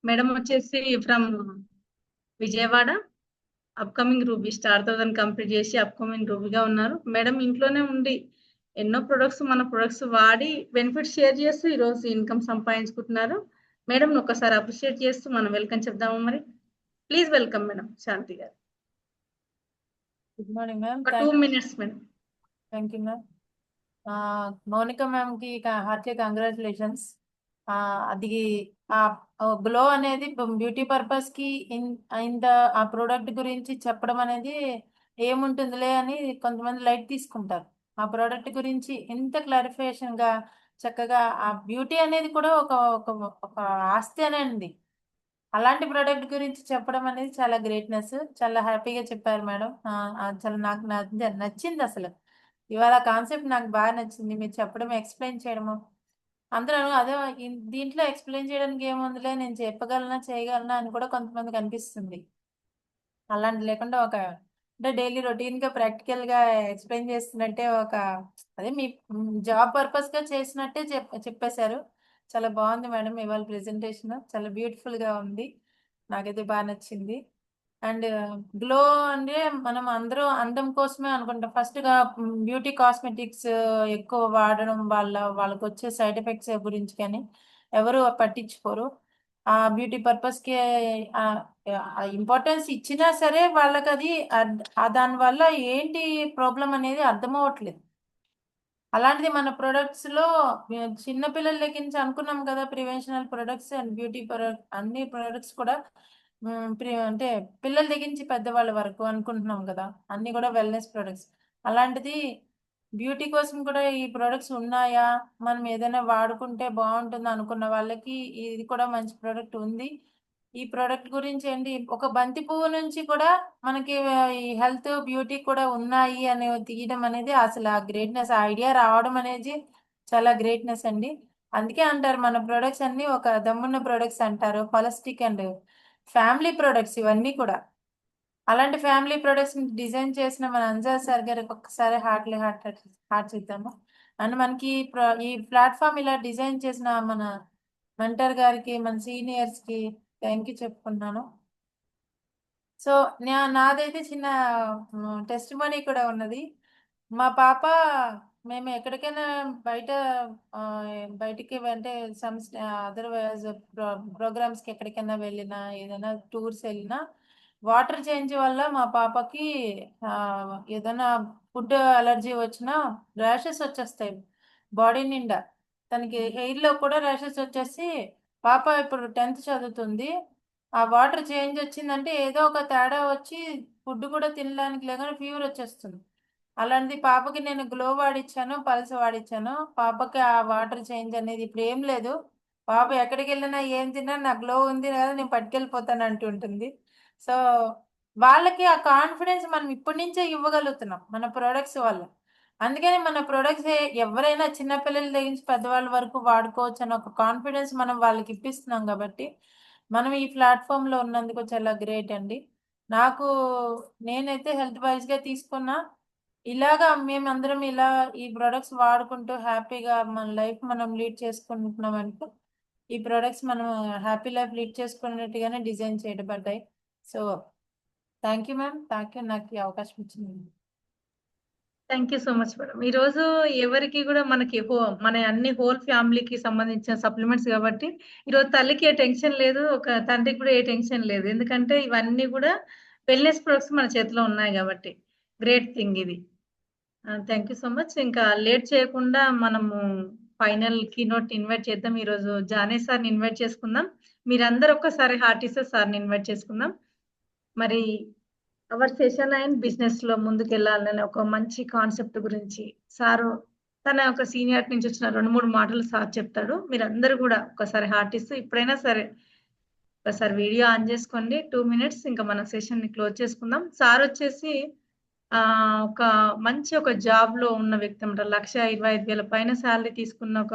మేడం వచ్చేసి from Vijayawada. Upcoming ruby star 1000 complete చేసి అప్కమింగ్ రూబీగా ఉన్నారు. మేడం ఇంట్లోనే ఉండి ఎన్నో ప్రొడక్ట్స్ మన ప్రొడక్ట్స్ వాడి బెనిఫిట్స్ షేర్ చేస్తూ ఈరోజు ఇన్కమ్ సంపాదించుకుంటున్నారు. మేడం ఒకసారి అప్రిషియేట్ చేస్తూ మనం వెల్కమ్ చెప్దాము మరి. ప్లీజ్ వెల్కమ్ మేడం శాంతి గారు. Good morning ma'am. ఒక 2 minutes madam. Thank you ma'am. Mounika ma'am కి హార్ట్లీ కంగ్రాచులేషన్స్. అది గ్లో అనేది బ్యూటీ పర్పస్ కి ఇంత ఆ ప్రోడక్ట్ గురించి చెప్పడం అనేది ఏముంటుందిలే అని కొంతమంది లైట్ తీసుకుంటారు. ఆ ప్రోడక్ట్ గురించి ఇంత క్లారిఫికేషన్ గా చక్కగా ఆ బ్యూటీ అనేది కూడా ఒక ఒక ఒక ఆస్తి అనేది అలాంటి ప్రోడక్ట్ గురించి చెప్పడం అనేది చాలా గ్రేట్నెస్. చాలా హ్యాపీగా చెప్పారు మేడం. చాలా నాకు నచ్చింది అసలు. ఇవాళ కాన్సెప్ట్ నాకు బాగా నచ్చింది. మీరు చెప్పడం ఎక్స్ప్లెయిన్ చేయడము అందరూ అదే దీంట్లో ఎక్స్ప్లెయిన్ చేయడానికి ఏముందిలే, నేను చెప్పగలనా చేయగలనా అని కూడా కొంతమందికి అనిపిస్తుంది. అలాంటి లేకుండా అంటే డైలీ రొటీన్ గా ప్రాక్టికల్ గా ఎక్స్ప్లెయిన్ చేస్తున్నట్టే అదే మీ జాబ్ పర్పస్ గా చేసినట్టే చెప్పేశారు. చాలా బాగుంది మేడం. ఇవాళ ప్రెజెంటేషన్ చాలా బ్యూటిఫుల్ గా ఉంది. నాకైతే బాగా నచ్చింది. అండ్ గ్లో అంటే మనం అందరూ అందం కోసమే అనుకుంటాం. ఫస్ట్ గా బ్యూటీ కాస్మెటిక్స్ ఎక్కువ వాడడం వాళ్ళకి వచ్చే సైడ్ ఎఫెక్ట్స్ గురించి కానీ ఎవరు పట్టించుకోరు. ఆ బ్యూటీ పర్పస్ కి ఇంపార్టెన్స్ ఇచ్చినా సరే వాళ్ళకి అది దాని వల్ల ఏంటి ప్రాబ్లం అనేది అర్థం అవ్వట్లేదు. అలాంటిది మన ప్రొడక్ట్స్ లో చిన్న పిల్లల దగ్గర నుంచి అనుకున్నాం కదా, ప్రివెన్షనల్ ప్రొడక్ట్స్ అండ్ బ్యూటీ ప్రొడక్ట్ అన్ని ప్రొడక్ట్స్ కూడా అంటే పిల్లల దగ్గర నుంచి పెద్దవాళ్ళ వరకు అనుకుంటున్నాం కదా, అన్ని కూడా వెల్నెస్ ప్రొడక్ట్స్. అలాంటిది బ్యూటీ కోసం కూడా ఈ ప్రొడక్ట్స్ ఉన్నాయా, మనం ఏదైనా వాడుకుంటే బాగుంటుంది అనుకున్న వాళ్ళకి ఇది కూడా మంచి ప్రోడక్ట్ ఉంది. ఈ ప్రోడక్ట్ గురించి ఏంటి, ఒక బంతి పువ్వు నుంచి కూడా మనకి ఈ హెల్త్ బ్యూటీ కూడా ఉన్నాయి అని తీయడం అనేది అసలు ఆ గ్రేట్నెస్, ఆ ఐడియా రావడం అనేది చాలా గ్రేట్నెస్ అండి. అందుకే అంటారు మన ప్రొడక్ట్స్ అన్ని ఒక దమ్మున్న ప్రొడక్ట్స్ అంటారు. హోలిస్టిక్ అండ్ ఫ్యామిలీ ప్రొడక్ట్స్ ఇవన్నీ కూడా. అలాంటి ఫ్యామిలీ ప్రొడక్ట్స్ డిజైన్ చేసిన మన అంజాద్ సార్ గారికి ఒక్కసారి హార్ట్ ఇద్దాము. అండ్ మనకి ఈ ప్లాట్ఫామ్ ఇలా డిజైన్ చేసిన మన మెంటర్ గారికి, మన సీనియర్స్ కి థ్యాంక్ యూ చెప్పుకున్నాను. సో నాదైతే చిన్న టెస్ట్ మనీ కూడా ఉన్నది. మా పాప మేము ఎక్కడికైనా బయటికి అంటే అదర్వైజ్ ప్రోగ్రామ్స్కి ఎక్కడికైనా వెళ్ళినా, ఏదైనా టూర్స్ వెళ్ళినా వాటర్ చేంజ్ వల్ల మా పాపకి ఏదైనా ఫుడ్ అలర్జీ వచ్చినా ర్యాషెస్ వచ్చేస్తాయి బాడీ నిండా. తనకి హెయిర్లో కూడా ర్యాషెస్ వచ్చేసి, పాప ఇప్పుడు 10th చదువుతుంది. ఆ వాటర్ చేంజ్ వచ్చిందంటే ఏదో ఒక తేడా వచ్చి ఫుడ్ కూడా తినడానికి లేకుండా ఫీవర్ వచ్చేస్తుంది. అలాంటిది పాపకి నేను గ్లో వాడిచ్చాను, పల్స్ వాడిచ్చాను. పాపకి ఆ వాటర్ చేంజ్ అనేది ఇప్పుడు ఏం లేదు. పాప ఎక్కడికి వెళ్ళినా ఏం తిన్నా నా గ్లో ఉంది కదా, నేను పట్టుకెళ్ళిపోతాను అంటుంటుంది. సో వాళ్ళకి ఆ కాన్ఫిడెన్స్ మనం ఇప్పటి నుంచే ఇవ్వగలుగుతున్నాం మన ప్రొడక్ట్స్ వల్ల. అందుకని మన ప్రొడక్ట్స్ ఎవరైనా చిన్నపిల్లల దగ్గర నుంచి పెద్దవాళ్ళ వరకు వాడుకోవచ్చు అని ఒక కాన్ఫిడెన్స్ మనం వాళ్ళకి ఇప్పిస్తున్నాం. కాబట్టి మనం ఈ ప్లాట్ఫామ్ లో ఉన్నందుకు చాలా గ్రేట్ అండి. నేనైతే హెల్త్ వైజ్ గా తీసుకున్నా, ఇలాగా మేమందరం ఇలా ఈ ప్రొడక్ట్స్ వాడుకుంటూ హ్యాపీగా మన లైఫ్ మనం లీడ్ చేసుకుంటున్నాం అనుకో, ఈ ప్రొడక్ట్స్ మనం హ్యాపీ లైఫ్ లీడ్ చేసుకున్నట్టుగానే డిజైన్ చేయబడ్డాయి. So thank you ma'am. Thank you నాకు ఈ అవకాశం ఇచ్చింది. Thank you so much madam. ఈరోజు ఎవరికి కూడా మనకి మన అన్ని హోల్ ఫ్యామిలీకి సంబంధించిన సప్లిమెంట్స్ కాబట్టి ఈరోజు తల్లికి ఏ టెన్షన్ లేదు, ఒక తండ్రికి కూడా ఏ టెన్షన్ లేదు. ఎందుకంటే ఇవన్నీ కూడా వెల్నెస్ ప్రొడక్ట్స్ మన చేతిలో ఉన్నాయి కాబట్టి గ్రేట్ థింగ్ ఇది. Thank you so much. ఇంకా లేట్ చేయకుండా మనము ఫైనల్ కీనోట్ ఇన్వైట్ చేద్దాం. ఈరోజు జానే సార్ని ఇన్వైట్ చేసుకుందాం. మీరందరూ ఒక్కసారి హార్ట్ ఇస్తే సార్ని ఇన్వైట్ చేసుకుందాం. మరి అవర్ సెషన్ అండ్ బిజినెస్ లో ముందుకు వెళ్ళాలని ఒక మంచి కాన్సెప్ట్ గురించి సారు తన ఒక సీనియర్ నుంచి వచ్చిన 2-3 మాటలు సార్ చెప్తాడు. మీరందరూ కూడా ఒకసారి హార్ట్ ఇస్తూ ఇప్పుడైనా సరే ఒకసారి వీడియో ఆన్ చేసుకోండి. 2 minutes ఇంకా మన సెషన్ ని క్లోజ్ చేసుకుందాం. సార్ వచ్చేసి ఒక మంచి ఒక జాబ్ లో ఉన్న వ్యక్తి అనమాట. 1,25,000 పైన శాలరీ తీసుకున్న ఒక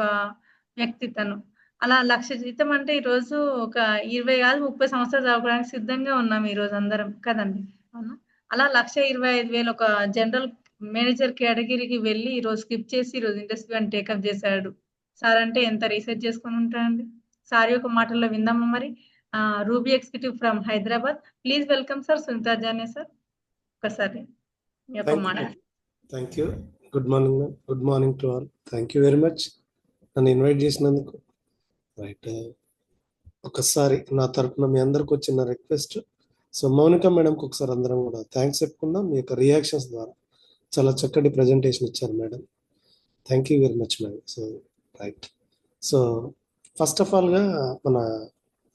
వ్యక్తి తను. అలా 1,00,000 జీతం అంటే ఈ రోజు ఒక 20 కాదు 30 సంవత్సరాలు చదువుకోవడానికి సిద్ధంగా ఉన్నాం ఈ రోజు అందరం కదండి. అవునా? అలా 1,25,000 ఒక జనరల్ మేనేజర్ కేటగిరీకి వెళ్ళి ఈ రోజు స్కిప్ చేసి ఈ రోజు ఇండస్ట్రీ అని టేకప్ చేశాడు సార్ అంటే ఎంత రీసెర్చ్ చేసుకొని ఉంటారండి. సార్ యొక్క మాటల్లో విందామా మరి. Ruby executive from Hyderabad. Please welcome sir Sunitha జానే సార్. ఒకసారి మీ యొక్క మాట. Thank you. Good morning ma'am. Good morning to all. Thank you very much నన్ను ఇన్వైట్ చేసినందుకు. రైట్, ఒకసారి నా తరఫున మీ అందరికి వచ్చిన రిక్వెస్ట్, సో మౌనిక మేడంకి ఒకసారి అందరం కూడా థ్యాంక్స్ చెప్పుకుందాం. మీ యొక్క రియాక్షన్స్ ద్వారా చాలా చక్కటి ప్రజెంటేషన్ ఇచ్చారు madam. Thank you very much madam. So right, so first of ఆల్గా మన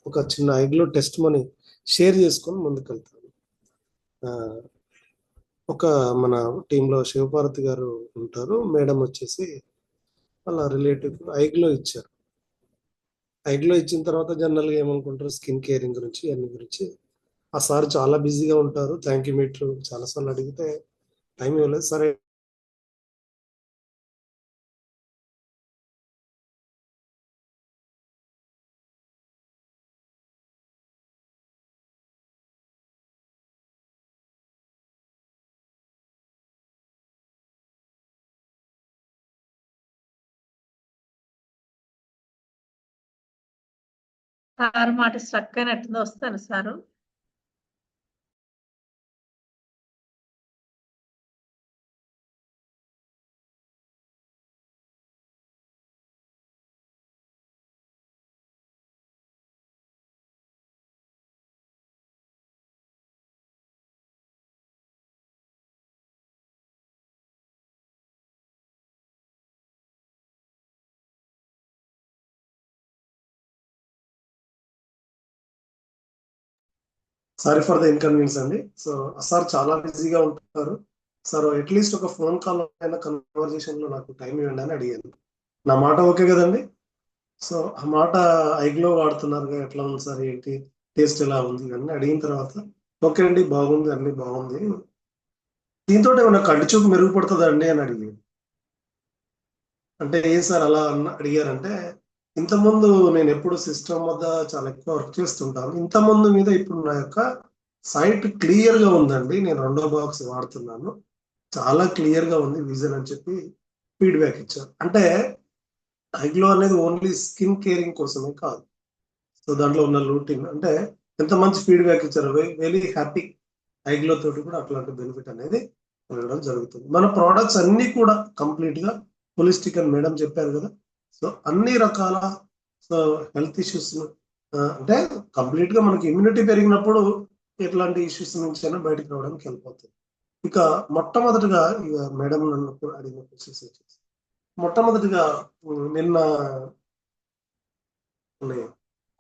ఒక చిన్న ఐగ్లో టెస్ట్ మనీ షేర్ చేసుకొని ముందుకు వెళ్తాను. ఒక మన టీంలో శివపార్వతి గారు ఉంటారు, మేడం వచ్చేసి వాళ్ళ రిలేటివ్ ఐగ్లో ఇచ్చారు. ఐగ్లో ఇచ్చిన తర్వాత జనరల్గా ఏమనుకుంటారు, స్కిన్ కేరింగ్ గురించి అన్ని గురించి. ఆ సార్ చాలా బిజీగా ఉంటారు. థ్యాంక్ యూ మీటర్ చాలాసార్లు అడిగితే టైం ఇవ్వలేదు. సరే సార్ మాట స్ట్రక్ అయినట్టుంది, వస్తాను sir. Sorry for the inconvenience అండి. సో సార్ చాలా బిజీగా ఉంటారు. సార్ అట్లీస్ట్ ఒక ఫోన్ కాల్ అయినా కన్వర్జేషన్ లో నాకు టైం ఇవ్వండి అని అడిగాను. నా మాట ఓకే కదండి? సో ఆ మాట ఐగ్లో వాడుతున్నారు, ఎట్లా ఉంది సార్, ఏంటి టేస్ట్ ఎలా ఉంది అని అడిగిన తర్వాత ఓకే అండి బాగుంది, అన్ని బాగుంది, దీంతో ఏమైనా కంటి చూపు మెరుగుపడుతుందా అండి అని అడిగాను. అంటే ఏం సార్ అలా అడిగారంటే, ఇంతకుముందు నేను ఎప్పుడు సిస్టమ్ వద్ద చాలా ఎక్కువ వర్క్ చేస్తుంటాను. ఇంతకుముందు మీద ఇప్పుడు నా యొక్క సైట్ క్లియర్ గా ఉందండి, నేను రెండో బాక్స్ వాడుతున్నాను, చాలా క్లియర్ గా ఉంది విజన్ అని చెప్పి ఫీడ్బ్యాక్ ఇచ్చారు. అంటే ఐగ్లో అనేది ఓన్లీ స్కిన్ కేరింగ్ కోసమే కాదు, సో దాంట్లో ఉన్న లూటిన్ అంటే ఎంత మంచి ఫీడ్బ్యాక్ ఇచ్చారు. Very happy. ఐగ్లో తోటి కూడా అట్లాంటి బెనిఫిట్ అనేది వెళ్ళడం జరుగుతుంది. మన ప్రోడక్ట్స్ అన్ని కూడా కంప్లీట్ గా హోలిస్టిక్ అని మేడం చెప్పారు కదా. సో అన్ని రకాల సో హెల్త్ ఇష్యూస్ అంటే కంప్లీట్ గా మనకి ఇమ్యూనిటీ పెరిగినప్పుడు ఎట్లాంటి ఇష్యూస్ నుంచి అయినా బయటకు రావడానికి వెళ్ళిపోతుంది. ఇక మొట్టమొదటిగా ఇక మేడం నన్ను అడిగిన క్వశ్చన్స్ వచ్చేసి, మొట్టమొదటిగా నిన్న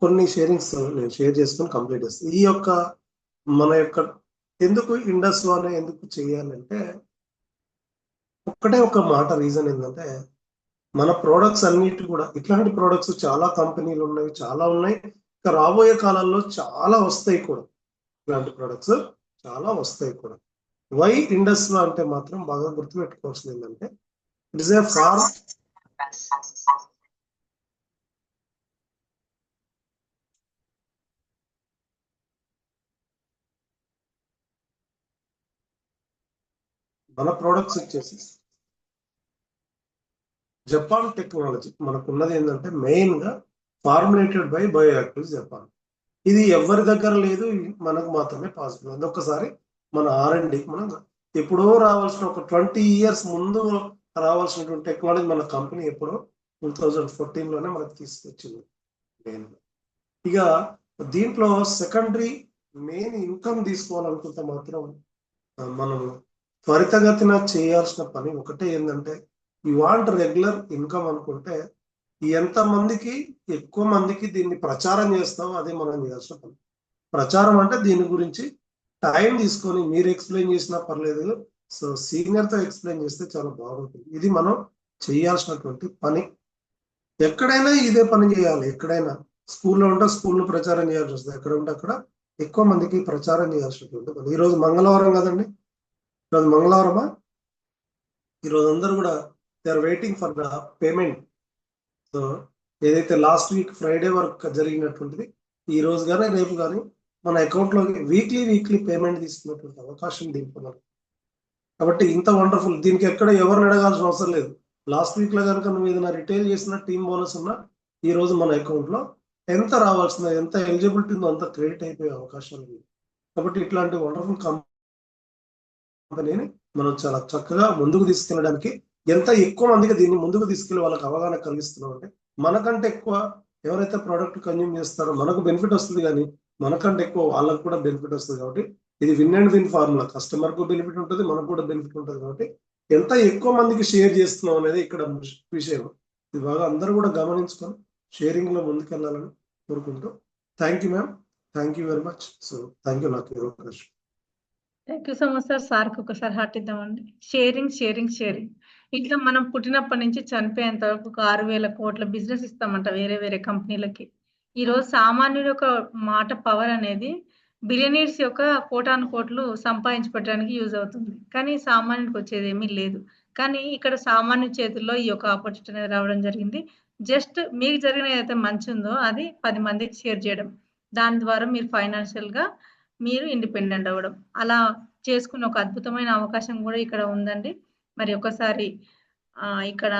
కొన్ని షేరింగ్స్ నేను షేర్ చేసుకొని కంప్లీట్ చేస్తాను. ఈ యొక్క మన యొక్క ఎందుకు ఇండస్ వన్ ఎందుకు చేయాలంటే ఒక్కటే ఒక మాట రీజన్ ఏంటంటే, మన ప్రోడక్ట్స్ అన్నిటి కూడా ఇట్లాంటి ప్రోడక్ట్స్ చాలా కంపెనీలు ఉన్నాయి, చాలా ఉన్నాయి, ఇంకా రాబోయే కాలాల్లో చాలా వస్తాయి కూడా. ఇలాంటి ప్రోడక్ట్స్ చాలా వస్తాయి కూడా. వై ఇండస్ అంటే మాత్రం బాగా గుర్తుపెట్టుకోవాల్సింది ఏంటంటే, ఇట్ ఇస్ ఏ ఫార్ మన ప్రోడక్ట్స్ వచ్చేసి జపాన్ టెక్నాలజీ. మనకున్నది ఏంటంటే మెయిన్ గా ఫార్ములేటెడ్ బై బయోయాక్టివ్స్ జపాన్. ఇది ఎవరి దగ్గర లేదు, మనకు మాత్రమే పాసిబుల్. అదొకసారి మన R&D మనం ఎప్పుడో రావాల్సిన ఒక 20 years ముందు రావాల్సినటువంటి టెక్నాలజీ మన కంపెనీ ఎప్పుడో 2014లోనే మనకు తీసుకొచ్చింది మెయిన్. ఇక దీంట్లో సెకండరీ మెయిన్ ఇన్కమ్ తీసుకోవాలనుకుంటే మాత్రం మనం త్వరితగతిన చేయాల్సిన పని ఒకటే ఏంటంటే, యూ వాంట్ రెగ్యులర్ ఇన్కమ్ అనుకుంటే ఎంత మందికి ఎక్కువ మందికి దీన్ని ప్రచారం చేస్తామో అదే మనం చేయాల్సిన పని. ప్రచారం అంటే దీని గురించి టైం తీసుకొని మీరు ఎక్స్ప్లెయిన్ చేసినా పర్లేదు, సో సీనియర్తో ఎక్స్ప్లెయిన్ చేస్తే చాలా బాగుంటుంది. ఇది మనం చేయాల్సినటువంటి పని. ఎక్కడైనా ఇదే పని చేయాలి. ఎక్కడైనా స్కూల్లో ఉంటే స్కూల్లో ప్రచారం చేయాల్సి వస్తుంది, ఎక్కడ ఉంటే అక్కడ ఎక్కువ మందికి ప్రచారం చేయాల్సినటువంటి పని. ఈరోజు మంగళవారం కదండి, ఈరోజు మంగళవారమా, ఈరోజు అందరూ కూడా they are waiting for the payment. So ఏదైతే లాస్ట్ వీక్ ఫ్రైడే వరకు జరిగినటువంటిది ఈ రోజు కానీ రేపు కానీ మన అకౌంట్లోకి వీక్లీ పేమెంట్ తీసుకున్నటువంటి అవకాశం దీంట్లో. కాబట్టి ఇంత వండర్ఫుల్, దీనికి ఎక్కడ ఎవరిని అడగాల్సిన అవసరం లేదు. లాస్ట్ వీక్ లో కనుక నువ్వు ఏదైనా రిటైల్ చేసిన టీమ్ బోనస్ ఉన్నా ఈ రోజు మన అకౌంట్ లో ఎంత రావాల్సిందో, ఎంత ఎలిజిబిలిటీ ఉందో అంత క్రెడిట్ అయిపోయే అవకాశాలు ఉన్నాయి. కాబట్టి ఇట్లాంటి వండర్ఫుల్ కంపెనీని మనం చాలా చక్కగా ముందుకు తీసుకెళ్ళడానికి ఎంత ఎక్కువ మందికి దీన్ని ముందుకు తీసుకెళ్లి వాళ్ళకి అవగాహన కలిగిస్తున్నాం అంటే, మనకంటే ఎక్కువ ఎవరైతే ప్రోడక్ట్ కన్జ్యూమ్ చేస్తారో మనకు బెనిఫిట్ వస్తుంది, కానీ మనకంటే ఎక్కువ వాళ్ళకు కూడా బెనిఫిట్ వస్తుంది. కాబట్టి ఇది win and win formula. Customer కు బెనిఫిట్ ఉంటుంది, మనకు కూడా బెనిఫిట్ ఉంటుంది. కాబట్టి ఎంత ఎక్కువ మందికి షేర్ చేస్తున్నాం అనేది ఇక్కడ విషయం. ఇది బాగా అందరూ కూడా గమనించుకొని షేరింగ్ లో ముందుకెళ్ళాలని కోరుకుంటూ, thank you ma'am, thank you very much. So thank you. నాకు అవకాశం. Thank you so much sir. సార్కి ఒకసారి హార్ట్ ఇద్దామండి. Sharing sharing sharing. ఇట్లా మనం పుట్టినప్పటి నుంచి చనిపోయేంత వరకు ఒక 6,000 కోట్ల బిజినెస్ ఇస్తామంట వేరే వేరే కంపెనీలకి. ఈ రోజు సామాన్యుడి యొక్క మాట పవర్ అనేది బిలియనీర్స్ యొక్క కోటాను కోట్లు సంపాదించి పెట్టడానికి యూజ్ అవుతుంది. కానీ సామాన్యుడికి వచ్చేది ఏమీ లేదు. కానీ ఇక్కడ సామాన్య చేతుల్లో ఈ యొక్క ఆపర్చునిటీ అనేది రావడం జరిగింది. జస్ట్ మీకు జరిగిన ఏదైతే మంచి ఉందో అది 10 మందికి షేర్ చేయడం. దాని ద్వారా మీరు ఫైనాన్షియల్ గా మీరు ఇండిపెండెంట్ అవ్వడం, అలా చేసుకున్న ఒక అద్భుతమైన అవకాశం కూడా ఇక్కడ ఉందండి. మరి ఒకసారి ఇక్కడ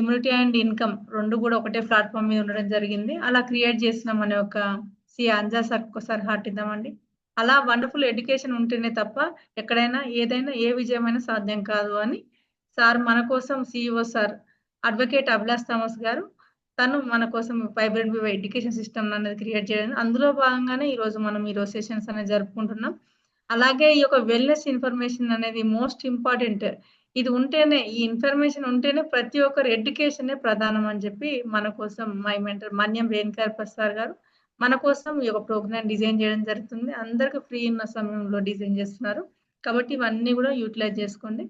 ఇమ్యూనిటీ అండ్ ఇన్కమ్ రెండు కూడా ఒకటే ప్లాట్ఫామ్ మీద ఉండడం జరిగింది. అలా క్రియేట్ చేసినాం అనే ఒక సి అంజా సార్ ఒకసారి హార్ట్ ఇద్దామండి. అలా వండర్ఫుల్ ఎడ్యుకేషన్ ఉంటేనే తప్ప ఎక్కడైనా ఏదైనా ఏ విజయమైనా సాధ్యం కాదు అని సార్ మన కోసం CEO sir advocate Abhilash Thomas గారు తను మన కోసం వైబ్రెంట్ వివ్ ఎడ్యుకేషన్ సిస్టమ్ అనేది క్రియేట్ చేయడం, అందులో భాగంగానే ఈ రోజు మనం ఈ రోజు సెషన్స్ అనేది జరుపుకుంటున్నాం. అలాగే ఈ యొక్క వెల్నెస్ ఇన్ఫర్మేషన్ అనేది మోస్ట్ ఇంపార్టెంట్. ఇది ఉంటేనే, ఈ ఇన్ఫర్మేషన్ ఉంటేనే ప్రతి ఒక్కరు ఎడ్యుకేషనే ప్రధానం అని చెప్పి మన కోసం మై మెంటర్ మన్యం రేణుకార్ ప్రసాద్ గారు మన కోసం ఈ యొక్క ప్రోగ్రామ్ డిజైన్ చేయడం జరుగుతుంది. అందరికి ఫ్రీ ఉన్న సమయంలో డిజైన్ చేస్తున్నారు. కాబట్టి ఇవన్నీ కూడా యూటిలైజ్ చేసుకోండి.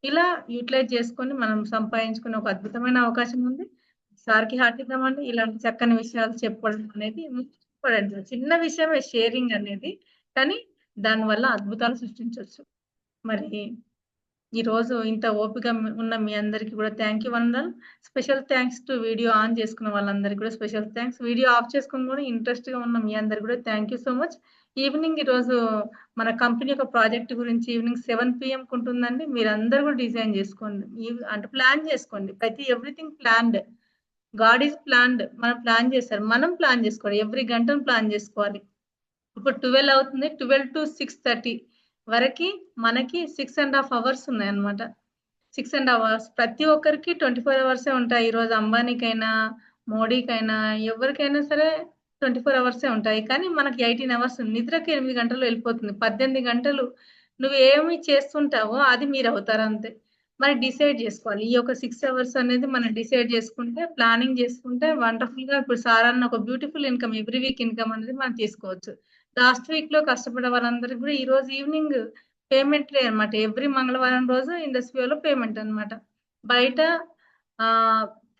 ఇలా యూటిలైజ్ చేసుకొని మనం సంపాదించుకునే ఒక అద్భుతమైన అవకాశం ఉంది. సార్కి హార్ట్ ఇద్దామండి. ఇలాంటి చక్కని విషయాలు చెప్పడం అనేది ఇంపార్టెంట్. చిన్న విషయమే షేరింగ్ అనేది, కానీ దానివల్ల అద్భుతాలు సృష్టించవచ్చు. మరి ఈ రోజు ఇంత ఓపిక ఉన్న మీ అందరికీ కూడా థ్యాంక్ యూ వందనాలు. Special thanks to video on చేసుకున్న వాళ్ళందరికీ కూడా స్పెషల్ థ్యాంక్స్. వీడియో ఆఫ్ చేసుకుని కూడా ఇంట్రెస్ట్ గా ఉన్న మీ అందరికీ కూడా thank you so much. Evening ఈ రోజు మన కంపెనీ యొక్క ప్రాజెక్ట్ గురించి ఈవినింగ్ 7 PM ఉంటుందండి. మీరందరూ కూడా డిజైన్ చేసుకోండి, అంటే ప్లాన్ చేసుకోండి. ప్రతి everything planned. God is planned. మనం ప్లాన్ చేస్తారు, మనం ప్లాన్ చేసుకోవాలి. ఎవ్రీ గంటను ప్లాన్ చేసుకోవాలి. ఇప్పుడు 12 అవుతుంది. 12 to 6:30 వరకు మనకి 6.5 hours ఉన్నాయి అనమాట. 6.5 hours ప్రతి ఒక్కరికి 24 hours ఉంటాయి. ఈ రోజు అంబానీకైనా మోడీకైనా ఎవరికైనా సరే 24 hours ఉంటాయి. కానీ మనకి 18 hours నిద్రకి 8 గంటలు వెళ్ళిపోతుంది. 18 గంటలు నువ్వు ఏమి చేస్తుంటావో అది మీరు అవుతారు అంతే. మరి డిసైడ్ చేసుకోవాలి. ఈ యొక్క 6 hours అనేది మనం డిసైడ్ చేసుకుంటే, ప్లానింగ్ చేసుకుంటే వండర్ఫుల్ గా ఇప్పుడు సారాన్ని ఒక beautiful income every week income అనేది మనం తీసుకోవచ్చు. లాస్ట్ వీక్ లో కష్టపడే వాళ్ళందరికీ కూడా ఈ రోజు ఈవినింగ్ పేమెంట్ లే అనమాట. ఎవ్రీ మంగళవారం రోజు ఇండస్ట్రీలో పేమెంట్ అనమాట. బయట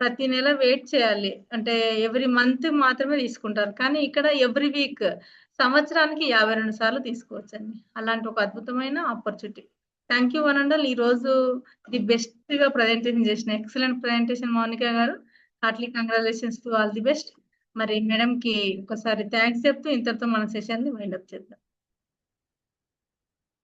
ప్రతి నెల వెయిట్ చేయాలి, అంటే ఎవ్రీ మంత్ మాత్రమే తీసుకుంటారు. కానీ ఇక్కడ ఎవ్రీ వీక్ సంవత్సరానికి 52 సార్లు తీసుకోవచ్చండి. అలాంటి ఒక అద్భుతమైన opportunity. Thank you one and all. ఈ రోజు ది బెస్ట్ గా ప్రజెంటేషన్ చేసిన ఎక్సలెంట్ ప్రజెంటేషన్ మౌనిక గారు. Hartley congratulations to all the best. మరి మేడం కి ఒకసారి థ్యాంక్స్ చెప్తూ ఇంతటితో మన సెషన్ ని వైండ్ అప్ చేద్దాం.